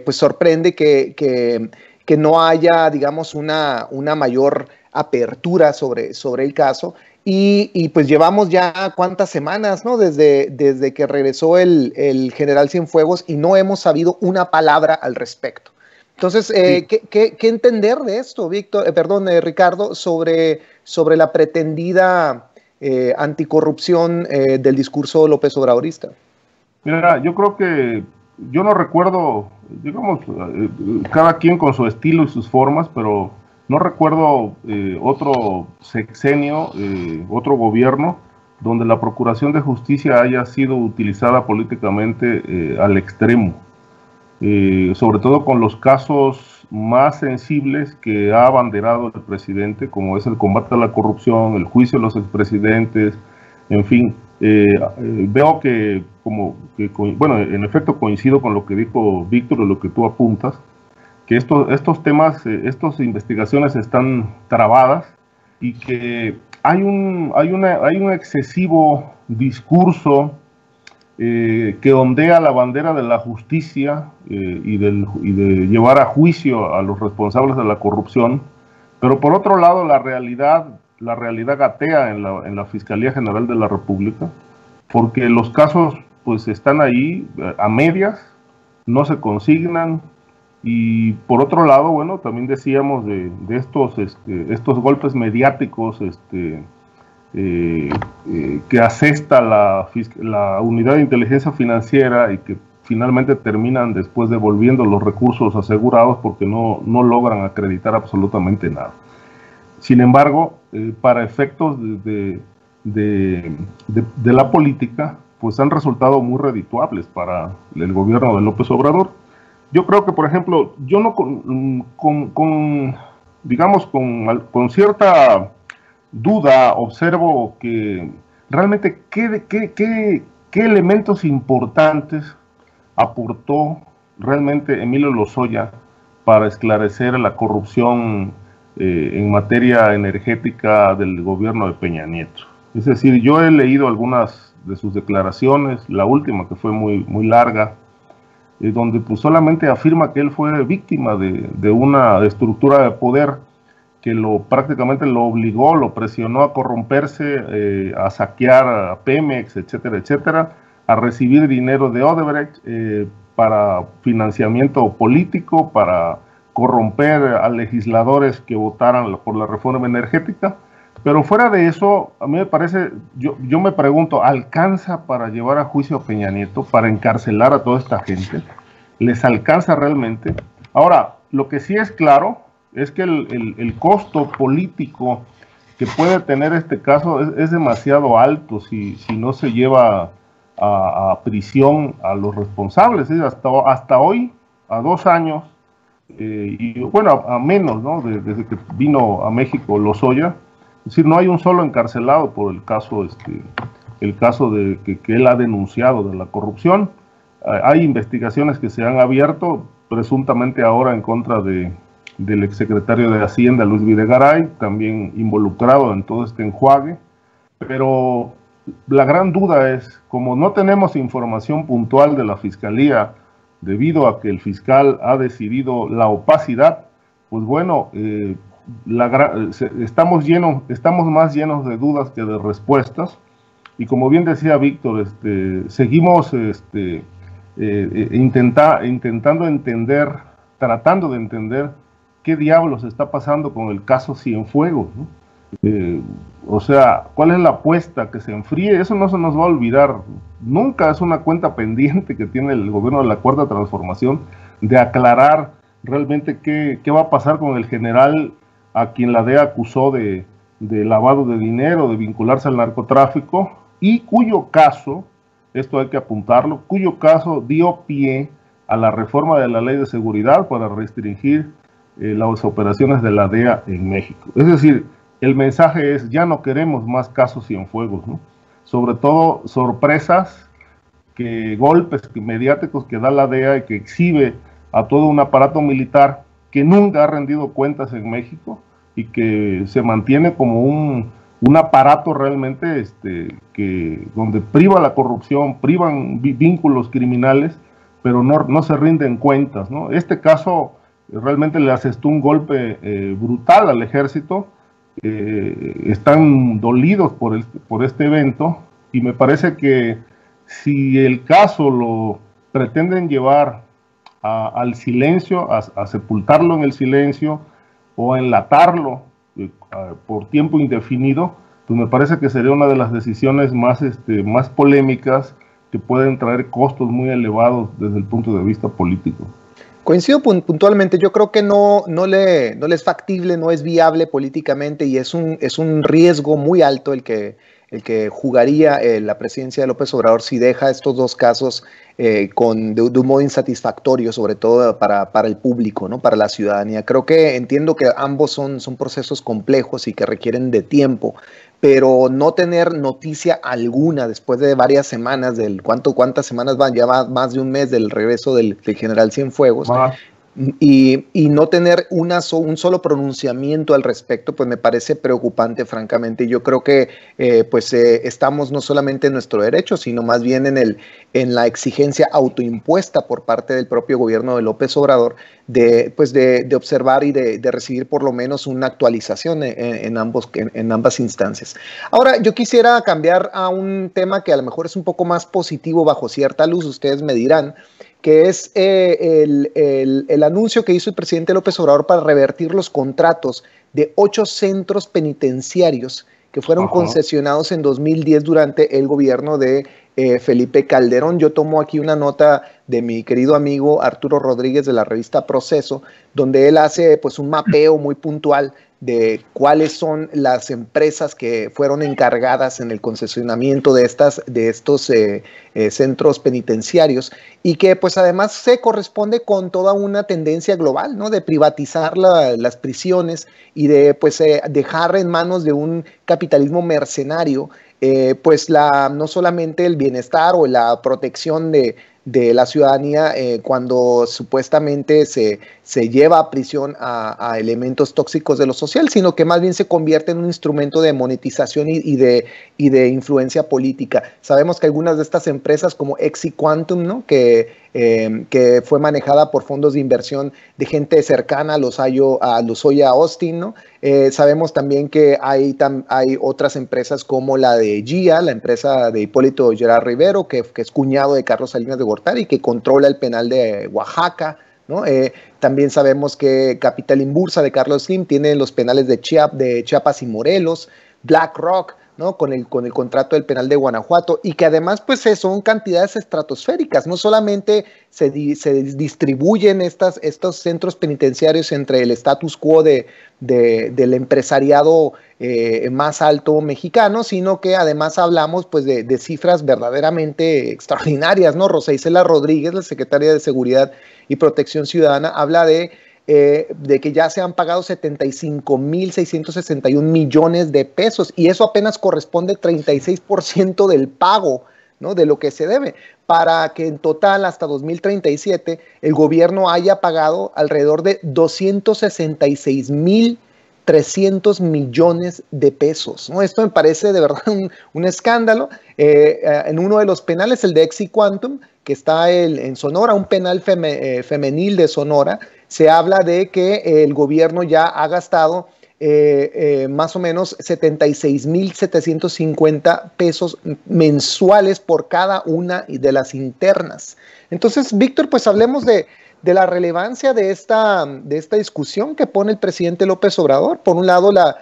pues sorprende que no haya, digamos, una mayor apertura sobre el caso. Y pues llevamos ya cuántas semanas, ¿no? Desde que regresó el general Cienfuegos y no hemos sabido una palabra al respecto. Entonces, Sí. ¿qué entender de esto, Ricardo, sobre la pretendida anticorrupción del discurso López Obradorista? Mira, yo creo que yo no recuerdo, digamos, cada quien con su estilo y sus formas, pero no recuerdo otro sexenio, otro gobierno, donde la Procuración de Justicia haya sido utilizada políticamente al extremo. Sobre todo con los casos más sensibles que ha abanderado el presidente, como es el combate a la corrupción, el juicio de los expresidentes, en fin. Veo bueno, en efecto coincido con lo que dijo Víctor y lo que tú apuntas, que estos temas, estas investigaciones están trabadas y que hay un excesivo discurso que ondea la bandera de la justicia y de llevar a juicio a los responsables de la corrupción, pero por otro lado la realidad gatea en la Fiscalía General de la República, porque los casos pues están ahí a medias, no se consignan, y por otro lado, bueno, también decíamos de estos golpes mediáticos que asesta la unidad de inteligencia financiera y que finalmente terminan después devolviendo los recursos asegurados porque no logran acreditar absolutamente nada. Sin embargo, para efectos de la política, pues han resultado muy redituables para el gobierno de López Obrador. Yo creo que, por ejemplo, yo no con cierta duda observo que realmente qué elementos importantes aportó realmente Emilio Lozoya para esclarecer la corrupción en materia energética del gobierno de Peña Nieto. Es decir, yo he leído algunas de sus declaraciones, la última que fue muy larga, donde pues solamente afirma que él fue víctima de una estructura de poder que prácticamente lo obligó, lo presionó a corromperse, a saquear a Pemex, etcétera, etcétera, a recibir dinero de Odebrecht para financiamiento político, para corromper a legisladores que votaran por la reforma energética. Pero fuera de eso, a mí me parece, yo me pregunto, ¿alcanza para llevar a juicio a Peña Nieto, para encarcelar a toda esta gente? ¿Les alcanza realmente? Ahora, lo que sí es claro es que el costo político que puede tener este caso es demasiado alto si no se lleva a prisión a los responsables. Hasta hoy, a 2 años, y bueno, a menos, ¿no? Desde que vino a México Lozoya, es decir, no hay un solo encarcelado por el caso de que él ha denunciado de la corrupción. Hay investigaciones que se han abierto, presuntamente ahora en contra del exsecretario de Hacienda, Luis Videgaray, también involucrado en todo este enjuague, pero la gran duda es, como no tenemos información puntual de la Fiscalía, debido a que el fiscal ha decidido la opacidad, pues bueno, estamos más llenos de dudas que de respuestas, y como bien decía Víctor, seguimos intentando entender, tratando de entender qué diablos está pasando con el caso Cienfuegos, ¿no? O sea, ¿cuál es la apuesta? Que se enfríe, eso no se nos va a olvidar nunca. Es una cuenta pendiente que tiene el gobierno de la Cuarta Transformación de aclarar realmente qué va a pasar con el general a quien la DEA acusó de lavado de dinero, de vincularse al narcotráfico, y cuyo caso, esto hay que apuntarlo, cuyo caso dio pie a la reforma de la Ley de Seguridad para restringir las operaciones de la DEA en México. Es decir, el mensaje es, ya no queremos más casos Cienfuegos, ¿no? Sobre todo sorpresas, golpes mediáticos que da la DEA y que exhibe a todo un aparato militar que nunca ha rendido cuentas en México y que se mantiene como un aparato realmente donde priva la corrupción, privan vínculos criminales, pero no se rinden cuentas, ¿no? Este caso realmente le asestó un golpe brutal al ejército. Están dolidos por este evento, y me parece que si el caso lo pretenden llevar al silencio, a sepultarlo en el silencio o a enlatarlo por tiempo indefinido, pues me parece que sería una de las decisiones más polémicas, que pueden traer costos muy elevados desde el punto de vista político. Coincido puntualmente. Yo creo que no le es factible, no es viable políticamente, y es un riesgo muy alto el que jugaría la presidencia de López Obrador si deja estos dos casos de un modo insatisfactorio, sobre todo para el público, ¿no? Para la ciudadanía. Entiendo que ambos son procesos complejos y que requieren de tiempo, pero no tener noticia alguna después de varias semanas, ¿cuántas semanas van? Ya va más de un mes del regreso del general Cienfuegos. Y no tener un solo pronunciamiento al respecto, pues me parece preocupante, francamente. Yo creo que estamos no solamente en nuestro derecho, sino más bien en la exigencia autoimpuesta por parte del propio gobierno de López Obrador de observar y de recibir por lo menos una actualización en ambas instancias. Ahora, yo quisiera cambiar a un tema que a lo mejor es un poco más positivo bajo cierta luz, ustedes me dirán, que es el anuncio que hizo el presidente López Obrador para revertir los contratos de 8 centros penitenciarios que fueron concesionados en 2010 durante el gobierno de Felipe Calderón. Yo tomo aquí una nota de mi querido amigo Arturo Rodríguez de la revista Proceso, donde él hace un mapeo muy puntual de cuáles son las empresas que fueron encargadas en el concesionamiento de estos centros penitenciarios, y que además se corresponde con toda una tendencia global, ¿no? De privatizar las prisiones y de dejar en manos de un capitalismo mercenario no solamente el bienestar o la protección de la ciudadanía cuando supuestamente se lleva a prisión a elementos tóxicos de lo social, sino que más bien se convierte en un instrumento de monetización y de influencia política. Sabemos que algunas de estas empresas, como Exiquantum, ¿no? que fue manejada por fondos de inversión de gente cercana a Lozoya Austin, ¿no? Sabemos también que hay otras empresas como la de GIA, la empresa de Hipólito Gerard Rivero, que es cuñado de Carlos Salinas de Gortari, que controla el penal de Oaxaca, ¿no? También sabemos que Capital Inbursa de Carlos Slim tiene los penales de Chiapas y Morelos, BlackRock, ¿no? Con el contrato del penal de Guanajuato, y que además son cantidades estratosféricas. No solamente se distribuyen estos centros penitenciarios entre el status quo del empresariado más alto mexicano, sino que además hablamos de cifras verdaderamente extraordinarias, ¿no? Rosa Isela Rodríguez, la secretaria de Seguridad y Protección Ciudadana, habla de que ya se han pagado 75,661 millones de pesos, y eso apenas corresponde al 36% del pago, ¿no? De lo que se debe, para que en total hasta 2037 el gobierno haya pagado alrededor de 266,300 millones de pesos, ¿no? Esto me parece de verdad un escándalo. En uno de los penales, el de Exiquantum, que está en Sonora, un penal femenil de Sonora, se habla de que el gobierno ya ha gastado más o menos 76,750 pesos mensuales por cada una de las internas. Entonces, Víctor, hablemos de la relevancia de esta discusión que pone el presidente López Obrador. Por un lado, la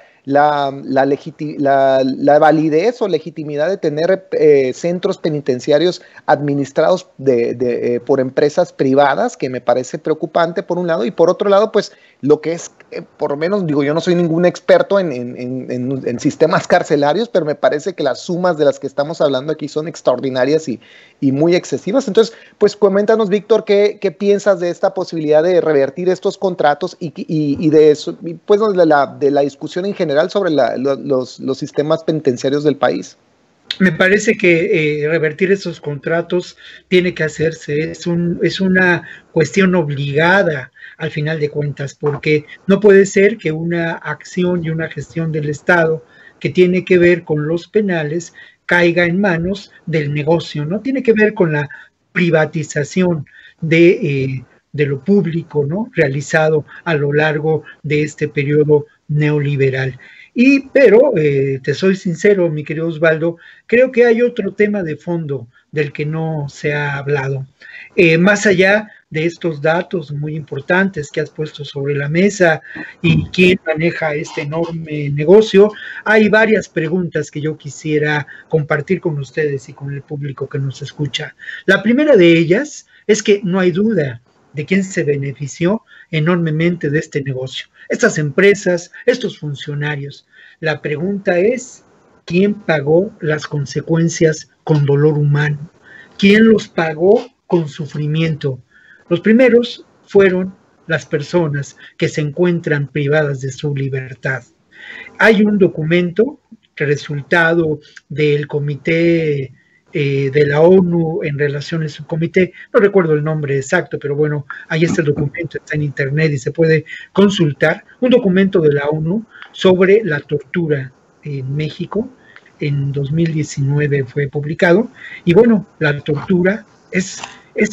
validez o legitimidad de tener centros penitenciarios administrados por empresas privadas, que me parece preocupante por un lado, y por otro lado, lo que es, por lo menos, yo no soy ningún experto en sistemas carcelarios, pero me parece que las sumas de las que estamos hablando aquí son extraordinarias y muy excesivas. Entonces, coméntanos, Víctor, ¿qué piensas de esta posibilidad de revertir estos contratos y de eso, de la discusión en general sobre los sistemas penitenciarios del país? Me parece que revertir esos contratos tiene que hacerse, es una cuestión obligada al final de cuentas, porque no puede ser que una acción y una gestión del Estado que tiene que ver con los penales caiga en manos del negocio, ¿no? Tiene que ver con la privatización de lo público, ¿no? Realizado a lo largo de este periodo neoliberal. Pero te soy sincero, mi querido Osvaldo, creo que hay otro tema de fondo del que no se ha hablado. Más allá de estos datos muy importantes que has puesto sobre la mesa y quién maneja este enorme negocio, hay varias preguntas que yo quisiera compartir con ustedes y con el público que nos escucha. La primera de ellas es que no hay duda de quién se benefició enormemente de este negocio. Estas empresas, estos funcionarios. La pregunta es, ¿quién pagó las consecuencias con dolor humano? ¿Quién los pagó con sufrimiento? Los primeros fueron las personas que se encuentran privadas de su libertad. Hay un documento, resultado del comité de la ONU en relaciones subcomité, no recuerdo el nombre exacto, pero bueno, ahí está el documento, está en internet y se puede consultar, un documento de la ONU sobre la tortura en México, en 2019 fue publicado, y bueno, la tortura es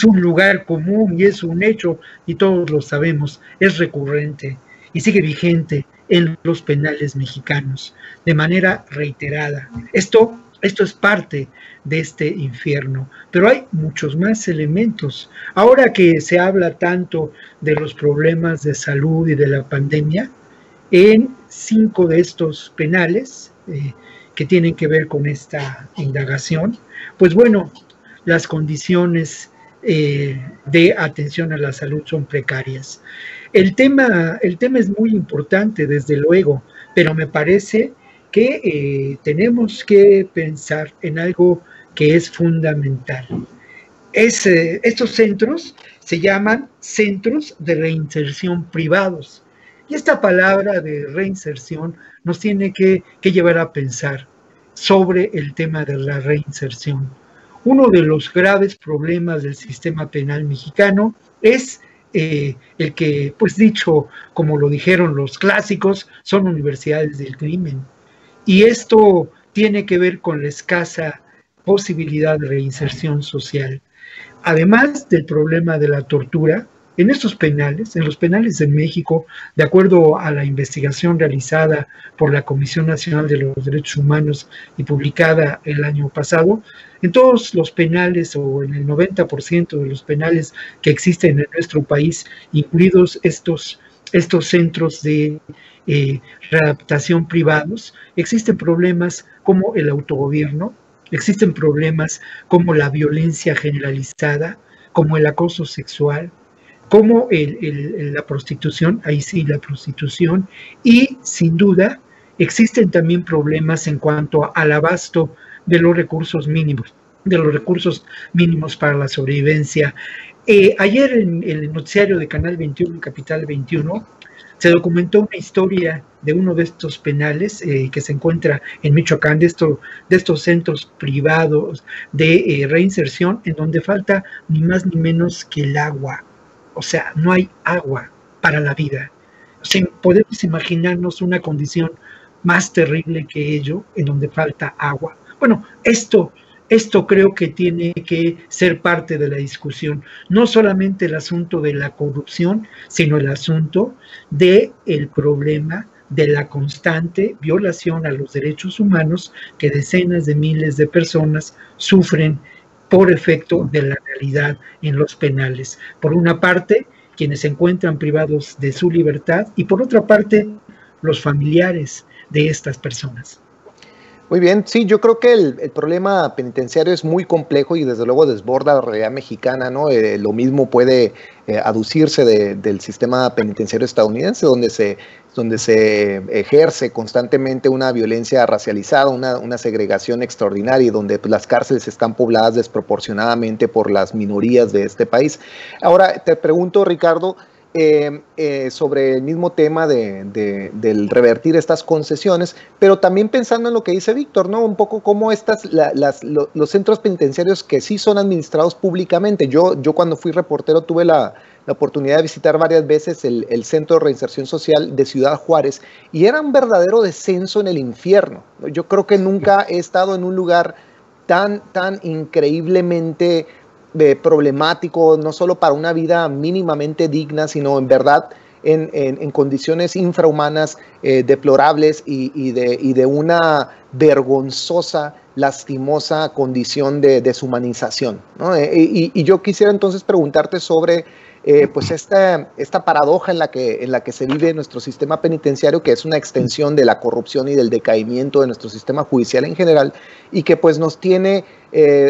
un lugar común y es un hecho, y todos lo sabemos, es recurrente y sigue vigente en los penales mexicanos de manera reiterada. Esto es parte de este infierno, pero hay muchos más elementos. Ahora que se habla tanto de los problemas de salud y de la pandemia, en 5 de estos penales que tienen que ver con esta indagación, pues bueno, las condiciones de atención a la salud son precarias. El tema es muy importante, desde luego, pero me parece que tenemos que pensar en algo que es fundamental. Estos centros se llaman centros de reinserción privados. Y esta palabra de reinserción nos tiene que llevar a pensar sobre el tema de la reinserción. Uno de los graves problemas del sistema penal mexicano es el que, pues dicho, como lo dijeron los clásicos, son universidades del crimen. Y esto tiene que ver con la escasa posibilidad de reinserción social. Además del problema de la tortura, en estos penales, en los penales de México, de acuerdo a la investigación realizada por la Comisión Nacional de los Derechos Humanos y publicada el año pasado, en todos los penales o en el 90% de los penales que existen en nuestro país, incluidos estos centros de readaptación privados, existen problemas como el autogobierno, existen problemas como la violencia generalizada, como el acoso sexual, como la prostitución, ahí sí la prostitución, y sin duda existen también problemas en cuanto al abasto de los recursos mínimos para la sobrevivencia. Ayer en el noticiario de Canal 21, Capital 21, se documentó una historia de uno de estos penales que se encuentra en Michoacán, de estos centros privados de reinserción, en donde falta ni más ni menos que el agua. O sea, no hay agua para la vida. O sea, podemos imaginarnos una condición más terrible que ello, en donde falta agua. Bueno, esto creo que tiene que ser parte de la discusión. No solamente el asunto de la corrupción, sino el asunto del problema de la constante violación a los derechos humanos que decenas de miles de personas sufren por efecto de la realidad en los penales. Por una parte, quienes se encuentran privados de su libertad, y por otra parte, los familiares de estas personas. Muy bien, sí, yo creo que el problema penitenciario es muy complejo y desde luego desborda la realidad mexicana, ¿no? Lo mismo puede aducirse del sistema penitenciario estadounidense, donde se ejerce constantemente una violencia racializada, una segregación extraordinaria, y donde pues, las cárceles están pobladas desproporcionadamente por las minorías de este país. Ahora, te pregunto, Ricardo, sobre el mismo tema del revertir estas concesiones, pero también pensando en lo que dice Víctor, ¿no? Un poco como los centros penitenciarios que sí son administrados públicamente. Yo cuando fui reportero tuve la oportunidad de visitar varias veces el Centro de Reinserción Social de Ciudad Juárez y era un verdadero descenso en el infierno. Yo creo que nunca he estado en un lugar tan increíblemente problemático, no solo para una vida mínimamente digna, sino en verdad en condiciones infrahumanas, deplorables y de una vergonzosa, lastimosa condición de deshumanización, ¿no? Y yo quisiera entonces preguntarte sobre pues esta paradoja en la que se vive nuestro sistema penitenciario, que es una extensión de la corrupción y del decaimiento de nuestro sistema judicial en general, y que pues nos tiene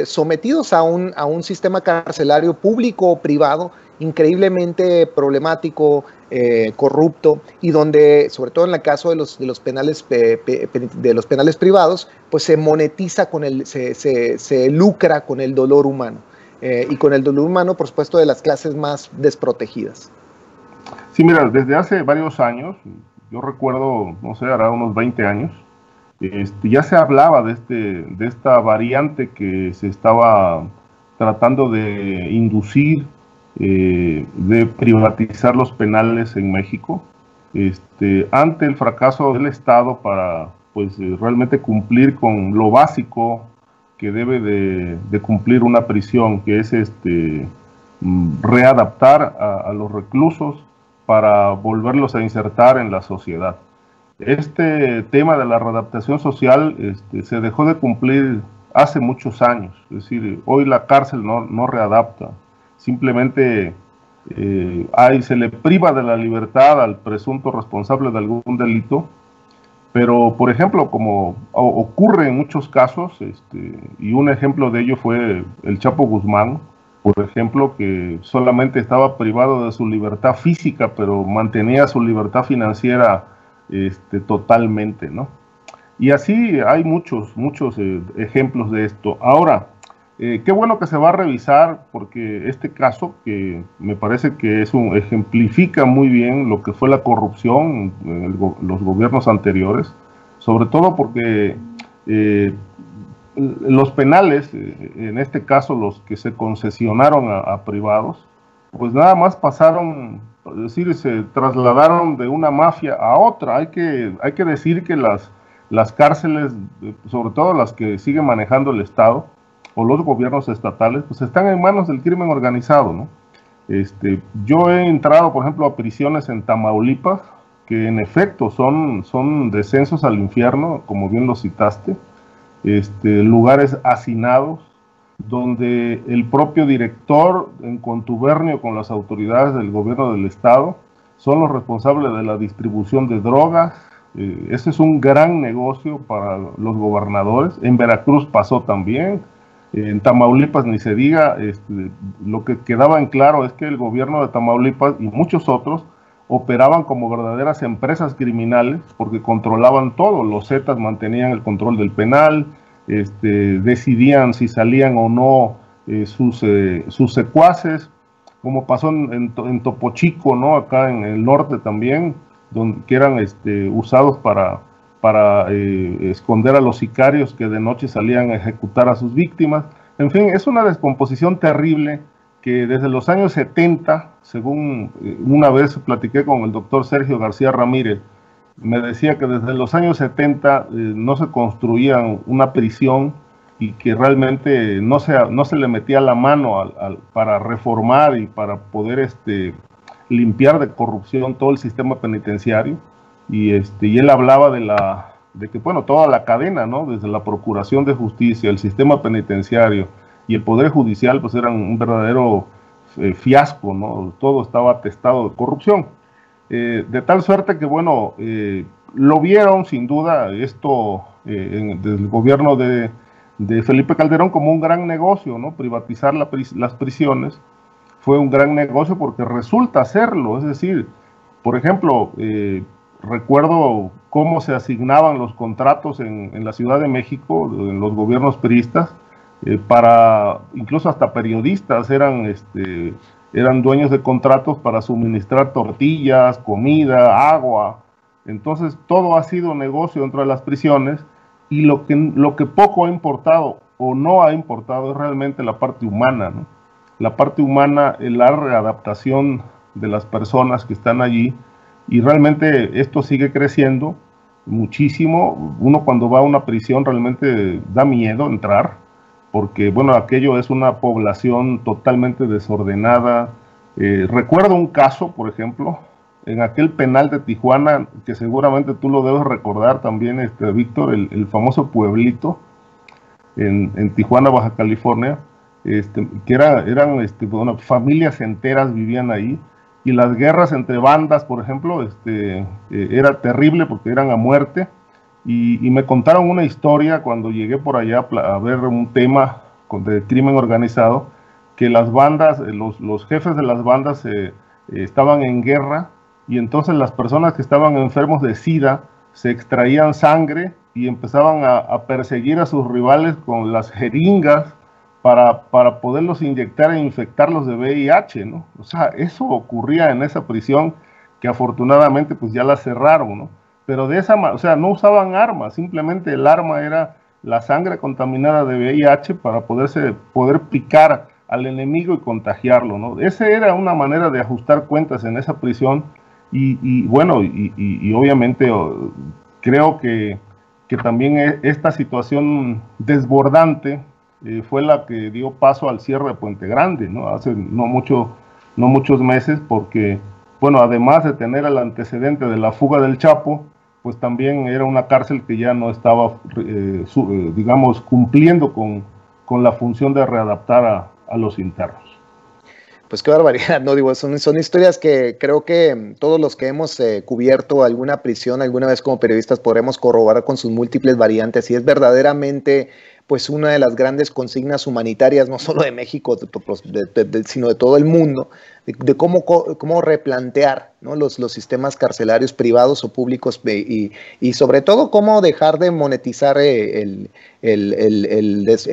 sometidos a un sistema carcelario público o privado increíblemente problemático, corrupto, y donde, sobre todo en el caso de los penales privados, pues se monetiza se lucra con el dolor humano. Y con el dolor humano, por supuesto, de las clases más desprotegidas. Sí, mira, desde hace varios años, yo recuerdo, no sé, hará unos 20 años, ya se hablaba de esta variante que se estaba tratando de inducir, de privatizar los penales en México, ante el fracaso del Estado para pues realmente cumplir con lo básico que debe de cumplir una prisión, que es readaptar a los reclusos para volverlos a insertar en la sociedad. Este tema de la readaptación social se dejó de cumplir hace muchos años. Es decir, hoy la cárcel no readapta, simplemente se le priva de la libertad al presunto responsable de algún delito. Pero, por ejemplo, como ocurre en muchos casos, y un ejemplo de ello fue el Chapo Guzmán, por ejemplo, que solamente estaba privado de su libertad física, pero mantenía su libertad financiera totalmente, ¿no? Y así hay muchos ejemplos de esto. Ahora, qué bueno que se va a revisar, porque este caso, que me parece que ejemplifica muy bien lo que fue la corrupción en los gobiernos anteriores, sobre todo porque los penales, en este caso los que se concesionaron a privados, pues nada más pasaron, es decir, se trasladaron de una mafia a otra. Hay que decir que las cárceles, sobre todo las que sigue manejando el Estado, o los gobiernos estatales, pues están en manos del crimen organizado, ¿no? Yo he entrado, por ejemplo, a prisiones en Tamaulipas, que en efecto son descensos al infierno, como bien lo citaste, lugares hacinados, donde el propio director, en contubernio con las autoridades del gobierno del Estado, son los responsables de la distribución de drogas. Ese es un gran negocio para los gobernadores. En Veracruz pasó también. En Tamaulipas ni se diga. Lo que quedaba en claro es que el gobierno de Tamaulipas y muchos otros operaban como verdaderas empresas criminales porque controlaban todo. Los Zetas mantenían el control del penal, decidían si salían o no sus secuaces, como pasó en Topo Chico, ¿no? Acá en el norte también, que eran usados para esconder a los sicarios que de noche salían a ejecutar a sus víctimas. En fin, es una descomposición terrible que desde los años 70, según una vez platiqué con el doctor Sergio García Ramírez, me decía que desde los años 70 no se construía una prisión y que realmente no se le metía la mano para reformar y para poder limpiar de corrupción todo el sistema penitenciario. Y él hablaba de que, bueno, toda la cadena, ¿no? Desde la Procuración de Justicia, el sistema penitenciario y el Poder Judicial, pues eran un verdadero fiasco, ¿no? Todo estaba atestado de corrupción. De tal suerte que, bueno, lo vieron sin duda esto desde el gobierno de Felipe Calderón como un gran negocio, ¿no? Privatizar las prisiones fue un gran negocio porque resulta hacerlo. Es decir, por ejemplo, recuerdo cómo se asignaban los contratos en la Ciudad de México, en los gobiernos priistas, para incluso hasta periodistas eran eran dueños de contratos para suministrar tortillas, comida, agua. Entonces todo ha sido negocio dentro de las prisiones, y lo que poco ha importado o no ha importado es realmente la parte humana, ¿no? La parte humana, la readaptación de las personas que están allí, y realmente esto sigue creciendo muchísimo. Uno cuando va a una prisión realmente da miedo entrar, porque bueno, aquello es una población totalmente desordenada. Recuerdo un caso, por ejemplo, en aquel penal de Tijuana, que seguramente tú lo debes recordar también, Víctor, el famoso pueblito en Tijuana, Baja California, que eran bueno, familias enteras vivían ahí, y las guerras entre bandas, por ejemplo, era terrible porque eran a muerte, y me contaron una historia cuando llegué por allá a ver un tema de crimen organizado, que las bandas, los jefes de las bandas estaban en guerra, y entonces las personas que estaban enfermos de SIDA se extraían sangre y empezaban a perseguir a sus rivales con las jeringas para poderlos inyectar e infectarlos de VIH, ¿no? O sea, eso ocurría en esa prisión, que afortunadamente pues ya la cerraron, ¿no? Pero de esa manera, o sea, no usaban armas, simplemente el arma era la sangre contaminada de VIH para poder picar al enemigo y contagiarlo, ¿no? Esa era una manera de ajustar cuentas en esa prisión. Y bueno, y obviamente creo que también esta situación desbordante fue la que dio paso al cierre de Puente Grande, ¿no? Hace no muchos meses, porque, bueno, además de tener el antecedente de la fuga del Chapo, pues también era una cárcel que ya no estaba, digamos, cumpliendo con la función de readaptar a los internos. Pues qué barbaridad, no digo, son historias que creo que todos los que hemos cubierto alguna prisión alguna vez como periodistas podremos corroborar con sus múltiples variantes, y es verdaderamente pues una de las grandes consignas humanitarias, no solo de México, sino de todo el mundo, de cómo replantear, ¿no?, los sistemas carcelarios privados o públicos, y sobre todo cómo dejar de monetizar el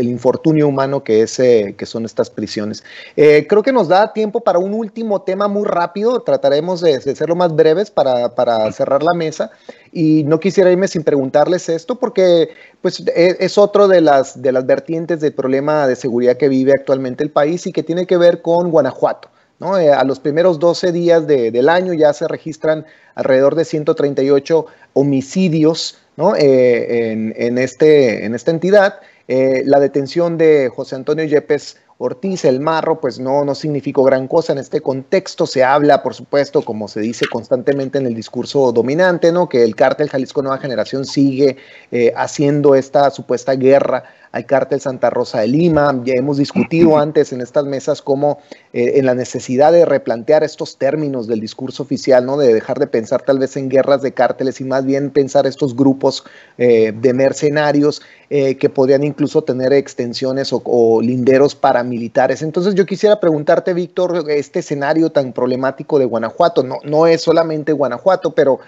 infortunio humano que son estas prisiones. Creo que nos da tiempo para un último tema muy rápido. Trataremos de ser lo más breves para cerrar la mesa, y no quisiera irme sin preguntarles esto, porque pues es otro de las vertientes del problema de seguridad que vive actualmente el país, y que tiene que ver con Guanajuato, ¿no? A los primeros 12 días del año ya se registran alrededor de 138 homicidios, ¿no?, en esta entidad. La detención de José Antonio Yepes Ortiz, el Marro, pues no significó gran cosa en este contexto. Se habla, por supuesto, como se dice constantemente en el discurso dominante, ¿no?, que el cártel Jalisco Nueva Generación sigue haciendo esta supuesta guerra al cártel Santa Rosa de Lima. Ya hemos discutido antes en estas mesas cómo en la necesidad de replantear estos términos del discurso oficial, ¿no?, de dejar de pensar tal vez en guerras de cárteles y más bien pensar estos grupos de mercenarios que podrían incluso tener extensiones o linderos paramilitares. Entonces yo quisiera preguntarte, Víctor, este escenario tan problemático de Guanajuato, no es solamente Guanajuato, pero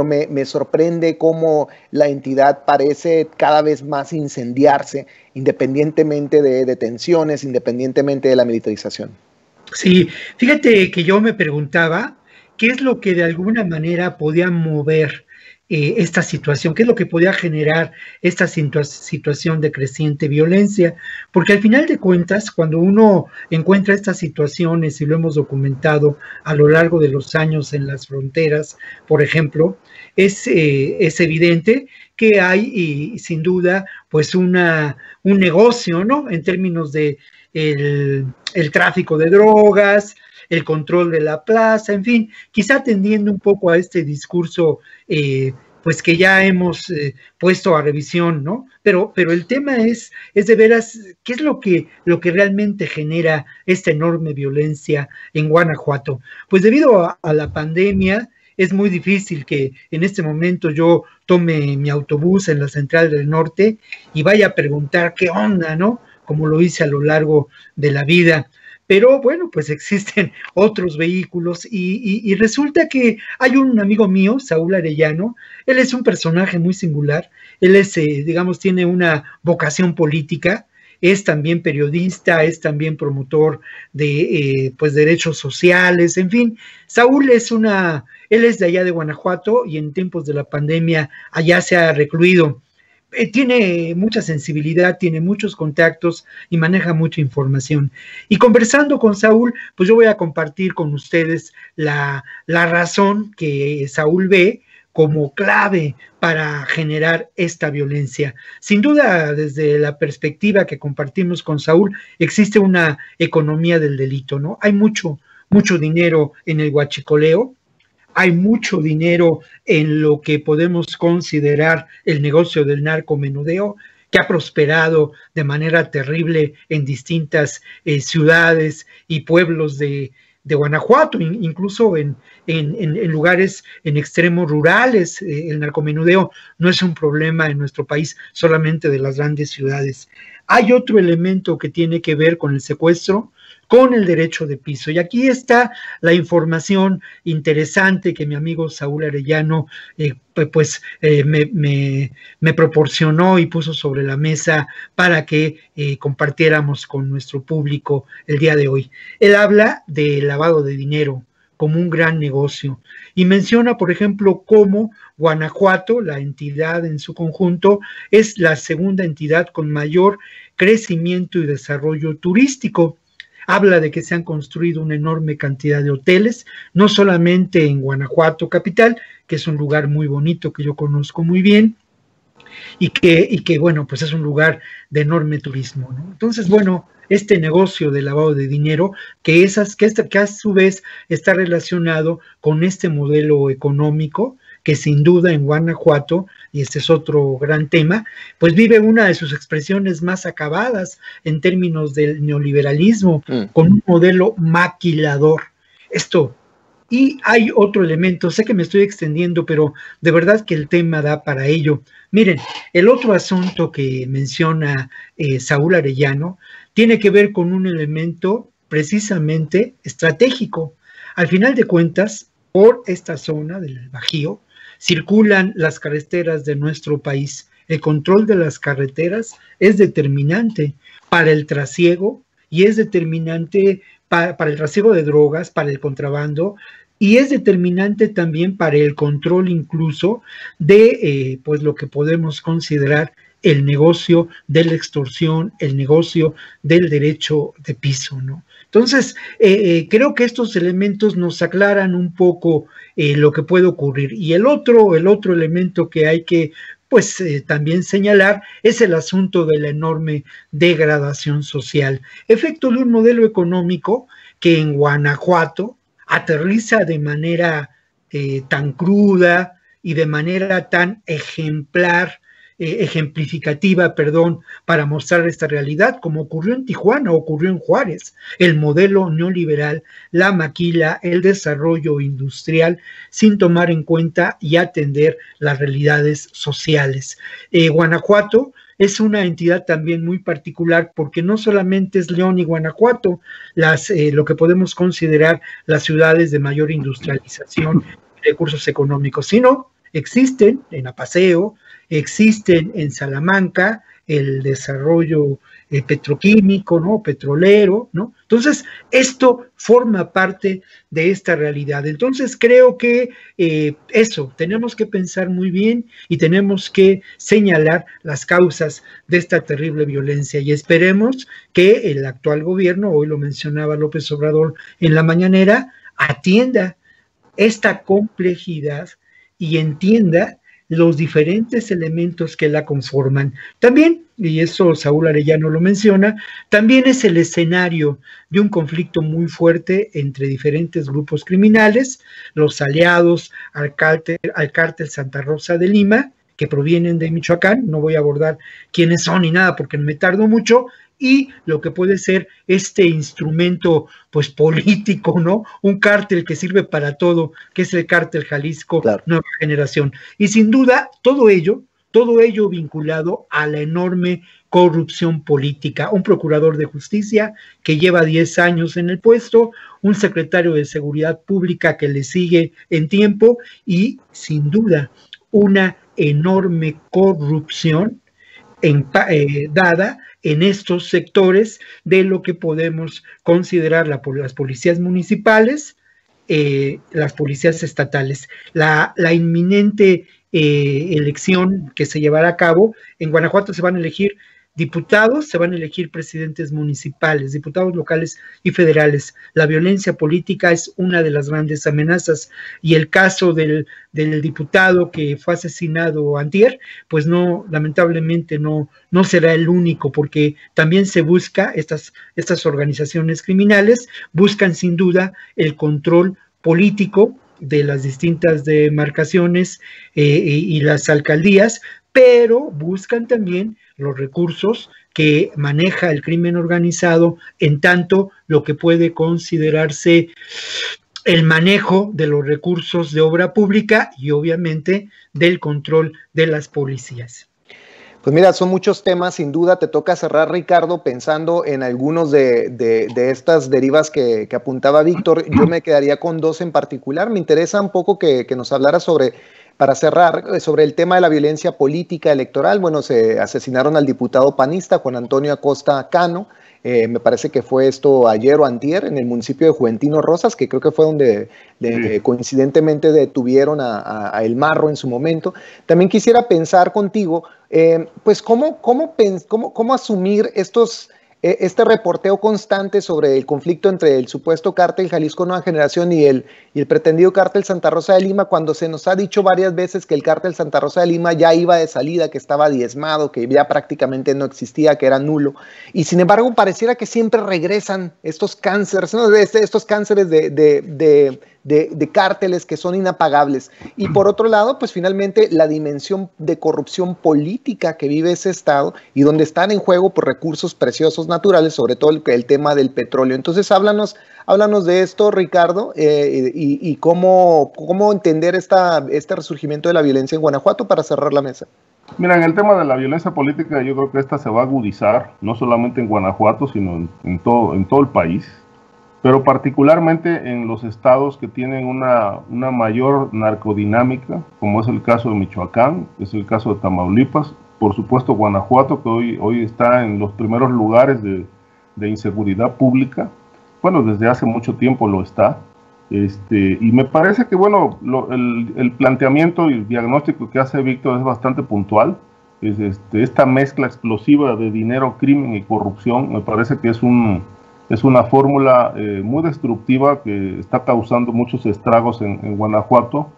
me sorprende cómo la entidad parece cada vez más incendiarse, independientemente de detenciones, independientemente de la militarización. Sí, fíjate que yo me preguntaba qué es lo que de alguna manera podía mover esta situación, qué es lo que podía generar esta situación de creciente violencia, porque al final de cuentas, cuando uno encuentra estas situaciones, y lo hemos documentado a lo largo de los años en las fronteras, por ejemplo, es evidente que hay, y sin duda, pues un negocio, ¿no?, en términos de el tráfico de drogas, el control de la plaza, en fin, quizá tendiendo un poco a este discurso pues que ya hemos puesto a revisión, ¿no? Pero el tema es de veras, ¿qué es lo que realmente genera esta enorme violencia en Guanajuato? Pues debido a la pandemia, es muy difícil que en este momento yo tome mi autobús en la Central del Norte y vaya a preguntar qué onda, ¿no?, como lo hice a lo largo de la vida. Pero bueno, pues existen otros vehículos, y resulta que hay un amigo mío, Saúl Arellano. Él es un personaje muy singular. Él es, digamos, tiene una vocación política. es también periodista, es también promotor de pues derechos sociales, en fin. Saúl él es de allá de Guanajuato y en tiempos de la pandemia allá se ha recluido. Tiene mucha sensibilidad, tiene muchos contactos y maneja mucha información. Y conversando con Saúl, pues yo voy a compartir con ustedes la razón que Saúl ve como clave para generar esta violencia. Sin duda, desde la perspectiva que compartimos con Saúl, existe una economía del delito, ¿no? Hay mucho dinero en el huachicoleo, hay mucho dinero en lo que podemos considerar el negocio del narcomenudeo, que ha prosperado de manera terrible en distintas ciudades y pueblos de Guanajuato, incluso en lugares en extremos rurales. El narcomenudeo no es un problema en nuestro país solamente de las grandes ciudades. Hay otro elemento que tiene que ver con el secuestro, con el derecho de piso. Y aquí está la información interesante que mi amigo Saúl Arellano me proporcionó y puso sobre la mesa para que compartiéramos con nuestro público el día de hoy. Él habla de lavado de dinero como un gran negocio y menciona, por ejemplo, cómo Guanajuato, la entidad en su conjunto, es la segunda entidad con mayor crecimiento y desarrollo turístico. Habla de que se han construido una enorme cantidad de hoteles, no solamente en Guanajuato capital, que es un lugar muy bonito que yo conozco muy bien, y que bueno, pues es un lugar de enorme turismo, ¿no? Entonces, bueno, este negocio de lavado de dinero, que a su vez está relacionado con este modelo económico, que sin duda en Guanajuato, y este es otro gran tema, pues vive una de sus expresiones más acabadas en términos del neoliberalismo, con un modelo maquilador. Y hay otro elemento, sé que me estoy extendiendo, pero de verdad que el tema da para ello. Miren, el otro asunto que menciona Saúl Arellano tiene que ver con un elemento precisamente estratégico. Al final de cuentas, por esta zona del Bajío, circulan las carreteras de nuestro país. El control de las carreteras es determinante para el trasiego y es determinante para el trasiego de drogas, para el contrabando, y es determinante también para el control incluso de pues lo que podemos considerar el negocio de la extorsión, el negocio del derecho de piso, ¿no? Entonces, creo que estos elementos nos aclaran un poco lo que puede ocurrir. Y el otro elemento que hay que pues también señalar es el asunto de la enorme degradación social, efecto de un modelo económico que en Guanajuato aterriza de manera tan cruda y de manera tan ejemplificativa, para mostrar esta realidad, como ocurrió en Tijuana, ocurrió en Juárez. El modelo neoliberal la maquila el desarrollo industrial sin tomar en cuenta y atender las realidades sociales. Guanajuato es una entidad también muy particular porque no solamente es León y Guanajuato lo que podemos considerar las ciudades de mayor industrialización y recursos económicos, sino existen en Apaseo, existen en Salamanca el desarrollo petroquímico, ¿no? Petrolero, ¿no? Entonces, esto forma parte de esta realidad. Entonces, creo que tenemos que pensar muy bien y tenemos que señalar las causas de esta terrible violencia y esperemos que el actual gobierno, hoy lo mencionaba López Obrador en la mañanera, atienda esta complejidad y entienda los diferentes elementos que la conforman. También, y eso Saúl Arellano lo menciona, también es el escenario de un conflicto muy fuerte entre diferentes grupos criminales, los aliados al cártel Santa Rosa de Lima, que provienen de Michoacán. No voy a abordar quiénes son ni nada porque me tardo mucho, y lo que puede ser este instrumento pues político, ¿no? Un cártel que sirve para todo, que es el cártel Jalisco Nueva Generación. Y sin duda, todo ello vinculado a la enorme corrupción política. Un procurador de justicia que lleva 10 años en el puesto, un secretario de Seguridad Pública que le sigue en tiempo y, sin duda, una enorme corrupción dada en estos sectores de lo que podemos considerar las policías municipales, las policías estatales. La inminente elección que se llevará a cabo, en Guanajuato se van a elegir diputados, se van a elegir presidentes municipales, diputados locales y federales. La violencia política es una de las grandes amenazas, y el caso del diputado que fue asesinado antier, pues no, lamentablemente no será el único, porque también se busca, estas organizaciones criminales buscan sin duda el control político de las distintas demarcaciones y las alcaldías, pero buscan también los recursos que maneja el crimen organizado, en tanto lo que puede considerarse el manejo de los recursos de obra pública y obviamente del control de las policías. Pues mira, son muchos temas, sin duda. Te toca cerrar, Ricardo, pensando en algunos de estas derivas que apuntaba Víctor. Yo me quedaría con dos en particular. Me interesa un poco que nos hablara para cerrar, sobre el tema de la violencia política electoral. Bueno, se asesinaron al diputado panista Juan Antonio Acosta Cano. Me parece que fue esto ayer o antier en el municipio de Juventino Rosas, que creo que fue donde coincidentemente detuvieron a El Marro en su momento. También quisiera pensar contigo, pues cómo asumir este reporteo constante sobre el conflicto entre el supuesto cártel Jalisco Nueva Generación y el pretendido cártel Santa Rosa de Lima, cuando se nos ha dicho varias veces que el cártel Santa Rosa de Lima ya iba de salida, que estaba diezmado, que ya prácticamente no existía, que era nulo, y sin embargo pareciera que siempre regresan estos cánceres, ¿no? Estos cánceres de cárteles que son inapagables. Y por otro lado, pues finalmente la dimensión de corrupción política que vive ese estado, y donde están en juego por recursos preciosos naturales, sobre todo el tema del petróleo. Entonces háblanos de esto, Ricardo, y cómo entender este resurgimiento de la violencia en Guanajuato, para cerrar la mesa. Mira, en el tema de la violencia política, yo creo que esta se va a agudizar, no solamente en Guanajuato, sino en todo el país, pero particularmente en los estados que tienen una mayor narcodinámica, como es el caso de Michoacán, es el caso de Tamaulipas, por supuesto Guanajuato, que hoy está en los primeros lugares de inseguridad pública. Bueno, desde hace mucho tiempo lo está. Y me parece que, bueno, el planteamiento y el diagnóstico que hace Víctor es bastante puntual. Esta mezcla explosiva de dinero, crimen y corrupción, me parece que es una fórmula muy destructiva que está causando muchos estragos en Guanajuato,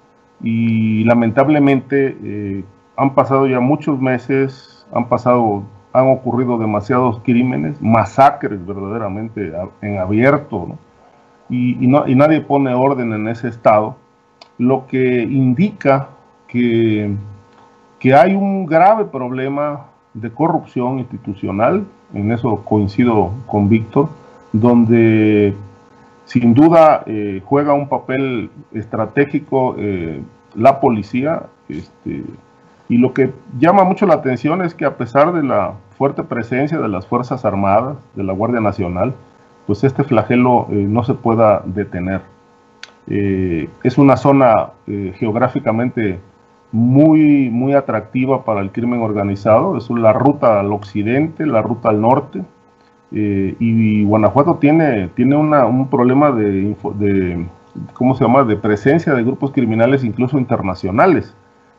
y lamentablemente han pasado ya muchos meses, han ocurrido demasiados crímenes, masacres verdaderamente en abierto, ¿no? Y nadie pone orden en ese estado, lo que indica que hay un grave problema de corrupción institucional. En eso coincido con Víctor, donde sin duda juega un papel estratégico la policía, y lo que llama mucho la atención es que, a pesar de la fuerte presencia de las Fuerzas Armadas, de la Guardia Nacional, pues este flagelo no se pueda detener. Es una zona geográficamente muy atractiva para el crimen organizado. Es la ruta al occidente, la ruta al norte, y Guanajuato tiene un problema ¿cómo se llama?, de presencia de grupos criminales, incluso internacionales.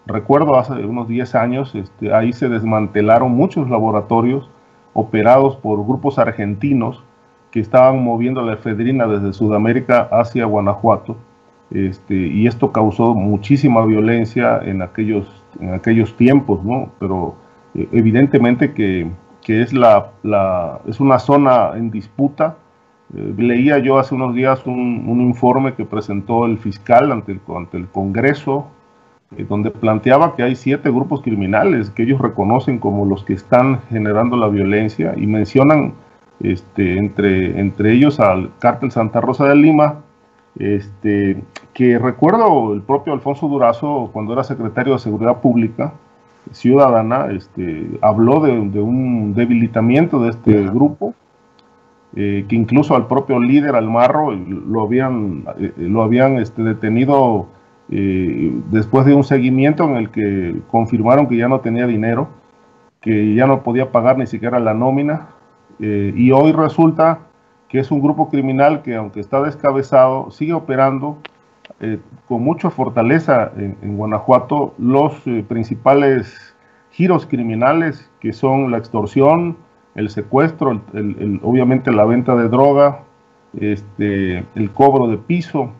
Recuerdo hace unos 10 años, ahí se desmantelaron muchos laboratorios operados por grupos argentinos que estaban moviendo la efedrina desde Sudamérica hacia Guanajuato, y esto causó muchísima violencia en aquellos tiempos, ¿no? Pero evidentemente que es una zona en disputa. Leía yo hace unos días un informe que presentó el fiscal ante el Congreso, donde planteaba que hay 7 grupos criminales que ellos reconocen como los que están generando la violencia, y mencionan entre ellos al cártel Santa Rosa de Lima, que recuerdo el propio Alfonso Durazo, cuando era secretario de Seguridad Pública Ciudadana, habló de un debilitamiento de este grupo, que incluso al propio líder, al Marro, lo habían detenido después de un seguimiento en el que confirmaron que ya no tenía dinero. que ya no podía pagar ni siquiera la nómina, y hoy resulta que es un grupo criminal que, aunque está descabezado, sigue operando con mucha fortaleza en Guanajuato. Los principales giros criminales, que son la extorsión, el secuestro, obviamente la venta de droga, el cobro de piso,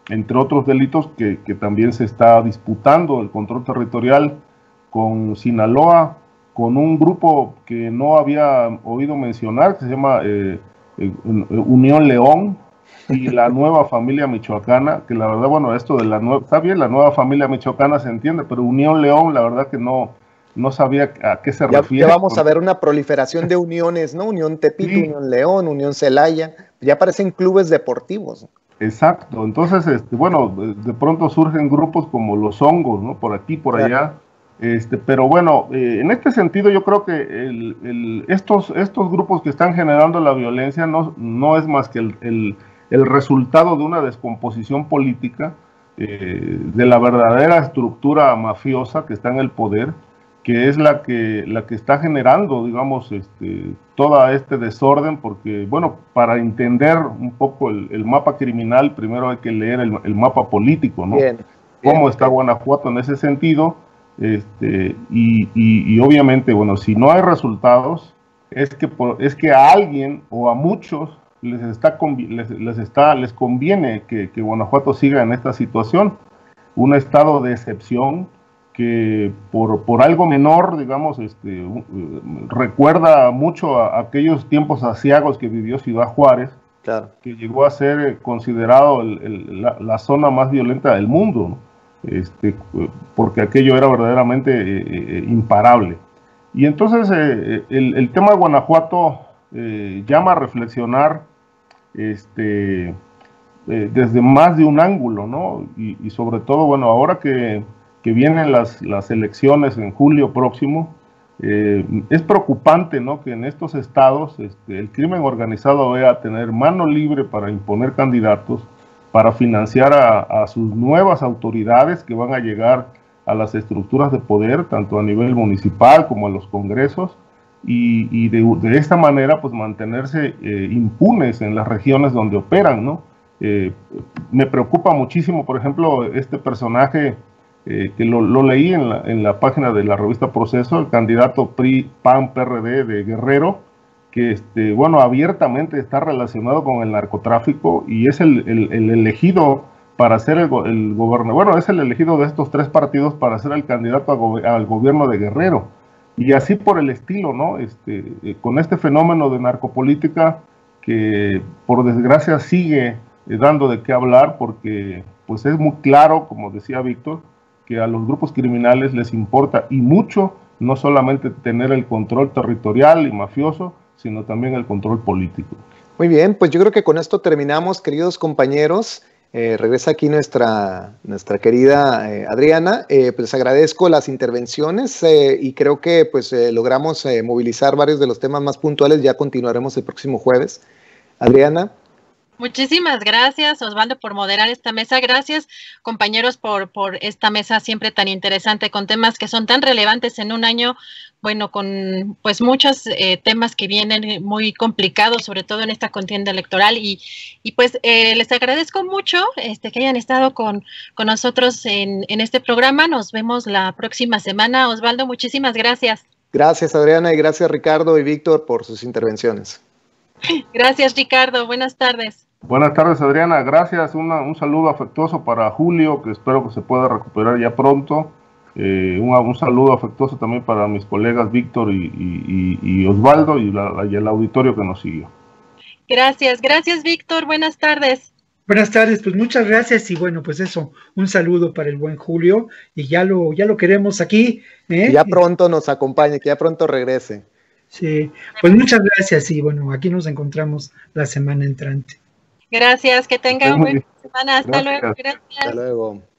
entre otros delitos que también se está disputando el control territorial con Sinaloa, con un grupo que no había oído mencionar, que se llama Unión León, y la nueva familia michoacana, que la verdad, bueno, esto de la nueva, está bien, la nueva familia michoacana se entiende, pero Unión León, la verdad que no sabía a qué se refiere. Ya vamos a ver una proliferación de uniones, ¿no? Unión Tepito, sí. Unión León, Unión Celaya, ya parecen clubes deportivos. Exacto, entonces, bueno, de pronto surgen grupos como los hongos, ¿no? Por aquí, por allá. Pero bueno, en este sentido yo creo que estos grupos que están generando la violencia no es más que el resultado de una descomposición política, de la verdadera estructura mafiosa que está en el poder, que es la que está generando, digamos, todo este desorden, porque, bueno, para entender un poco el mapa criminal, primero hay que leer el mapa político, ¿no? Bien, cómo está Guanajuato en ese sentido, y obviamente, bueno, si no hay resultados, es que a alguien o a muchos les conviene que Guanajuato siga en esta situación, un estado de excepción que por algo menor, digamos, recuerda mucho a aquellos tiempos aciagos que vivió Ciudad Juárez, claro, que llegó a ser considerado la zona más violenta del mundo, ¿no? Porque aquello era verdaderamente imparable. Y entonces el tema de Guanajuato llama a reflexionar desde más de un ángulo, ¿no? Y sobre todo, bueno, ahora que vienen las elecciones en julio próximo, es preocupante, ¿no?, que en estos estados el crimen organizado vaya a tener mano libre para imponer candidatos, para financiar a sus nuevas autoridades que van a llegar a las estructuras de poder, tanto a nivel municipal como a los congresos, y de esta manera pues mantenerse impunes en las regiones donde operan, ¿no? Me preocupa muchísimo, por ejemplo, este personaje que lo leí en la página de la revista Proceso, el candidato PRI-PAN-PRD de Guerrero, que bueno, abiertamente está relacionado con el narcotráfico y es el elegido para ser el gobernador. Bueno, es el elegido de estos tres partidos para ser el candidato al gobierno de Guerrero. Y así por el estilo, ¿no? Con este fenómeno de narcopolítica que por desgracia sigue dando de qué hablar, porque pues es muy claro, como decía Víctor, que a los grupos criminales les importa y mucho no solamente tener el control territorial y mafioso, sino también el control político. Muy bien, pues yo creo que con esto terminamos, queridos compañeros. Regresa aquí nuestra querida Adriana. Pues agradezco las intervenciones y creo que pues logramos movilizar varios de los temas más puntuales. Ya continuaremos el próximo jueves. Adriana. Muchísimas gracias, Osvaldo, por moderar esta mesa. Gracias, compañeros, por esta mesa siempre tan interesante, con temas que son tan relevantes en un año, bueno, con pues muchos temas que vienen muy complicados, sobre todo en esta contienda electoral. Y pues les agradezco mucho que hayan estado con nosotros en este programa. Nos vemos la próxima semana. Osvaldo, muchísimas gracias. Gracias, Adriana, y gracias, Ricardo y Víctor, por sus intervenciones. Gracias, Ricardo. Buenas tardes. Buenas tardes, Adriana. Gracias. Un saludo afectuoso para Julio, que espero que se pueda recuperar ya pronto. Un saludo afectuoso también para mis colegas Víctor y Osvaldo y el auditorio que nos siguió. Gracias. Gracias, Víctor. Buenas tardes. Buenas tardes, pues muchas gracias y bueno, pues eso, un saludo para el buen Julio y ya lo queremos aquí. Que ya pronto nos acompañe, que ya pronto regrese. Sí, pues muchas gracias y bueno, aquí nos encontramos la semana entrante. Gracias, que tengan buena semana. Hasta luego. Gracias. Hasta luego.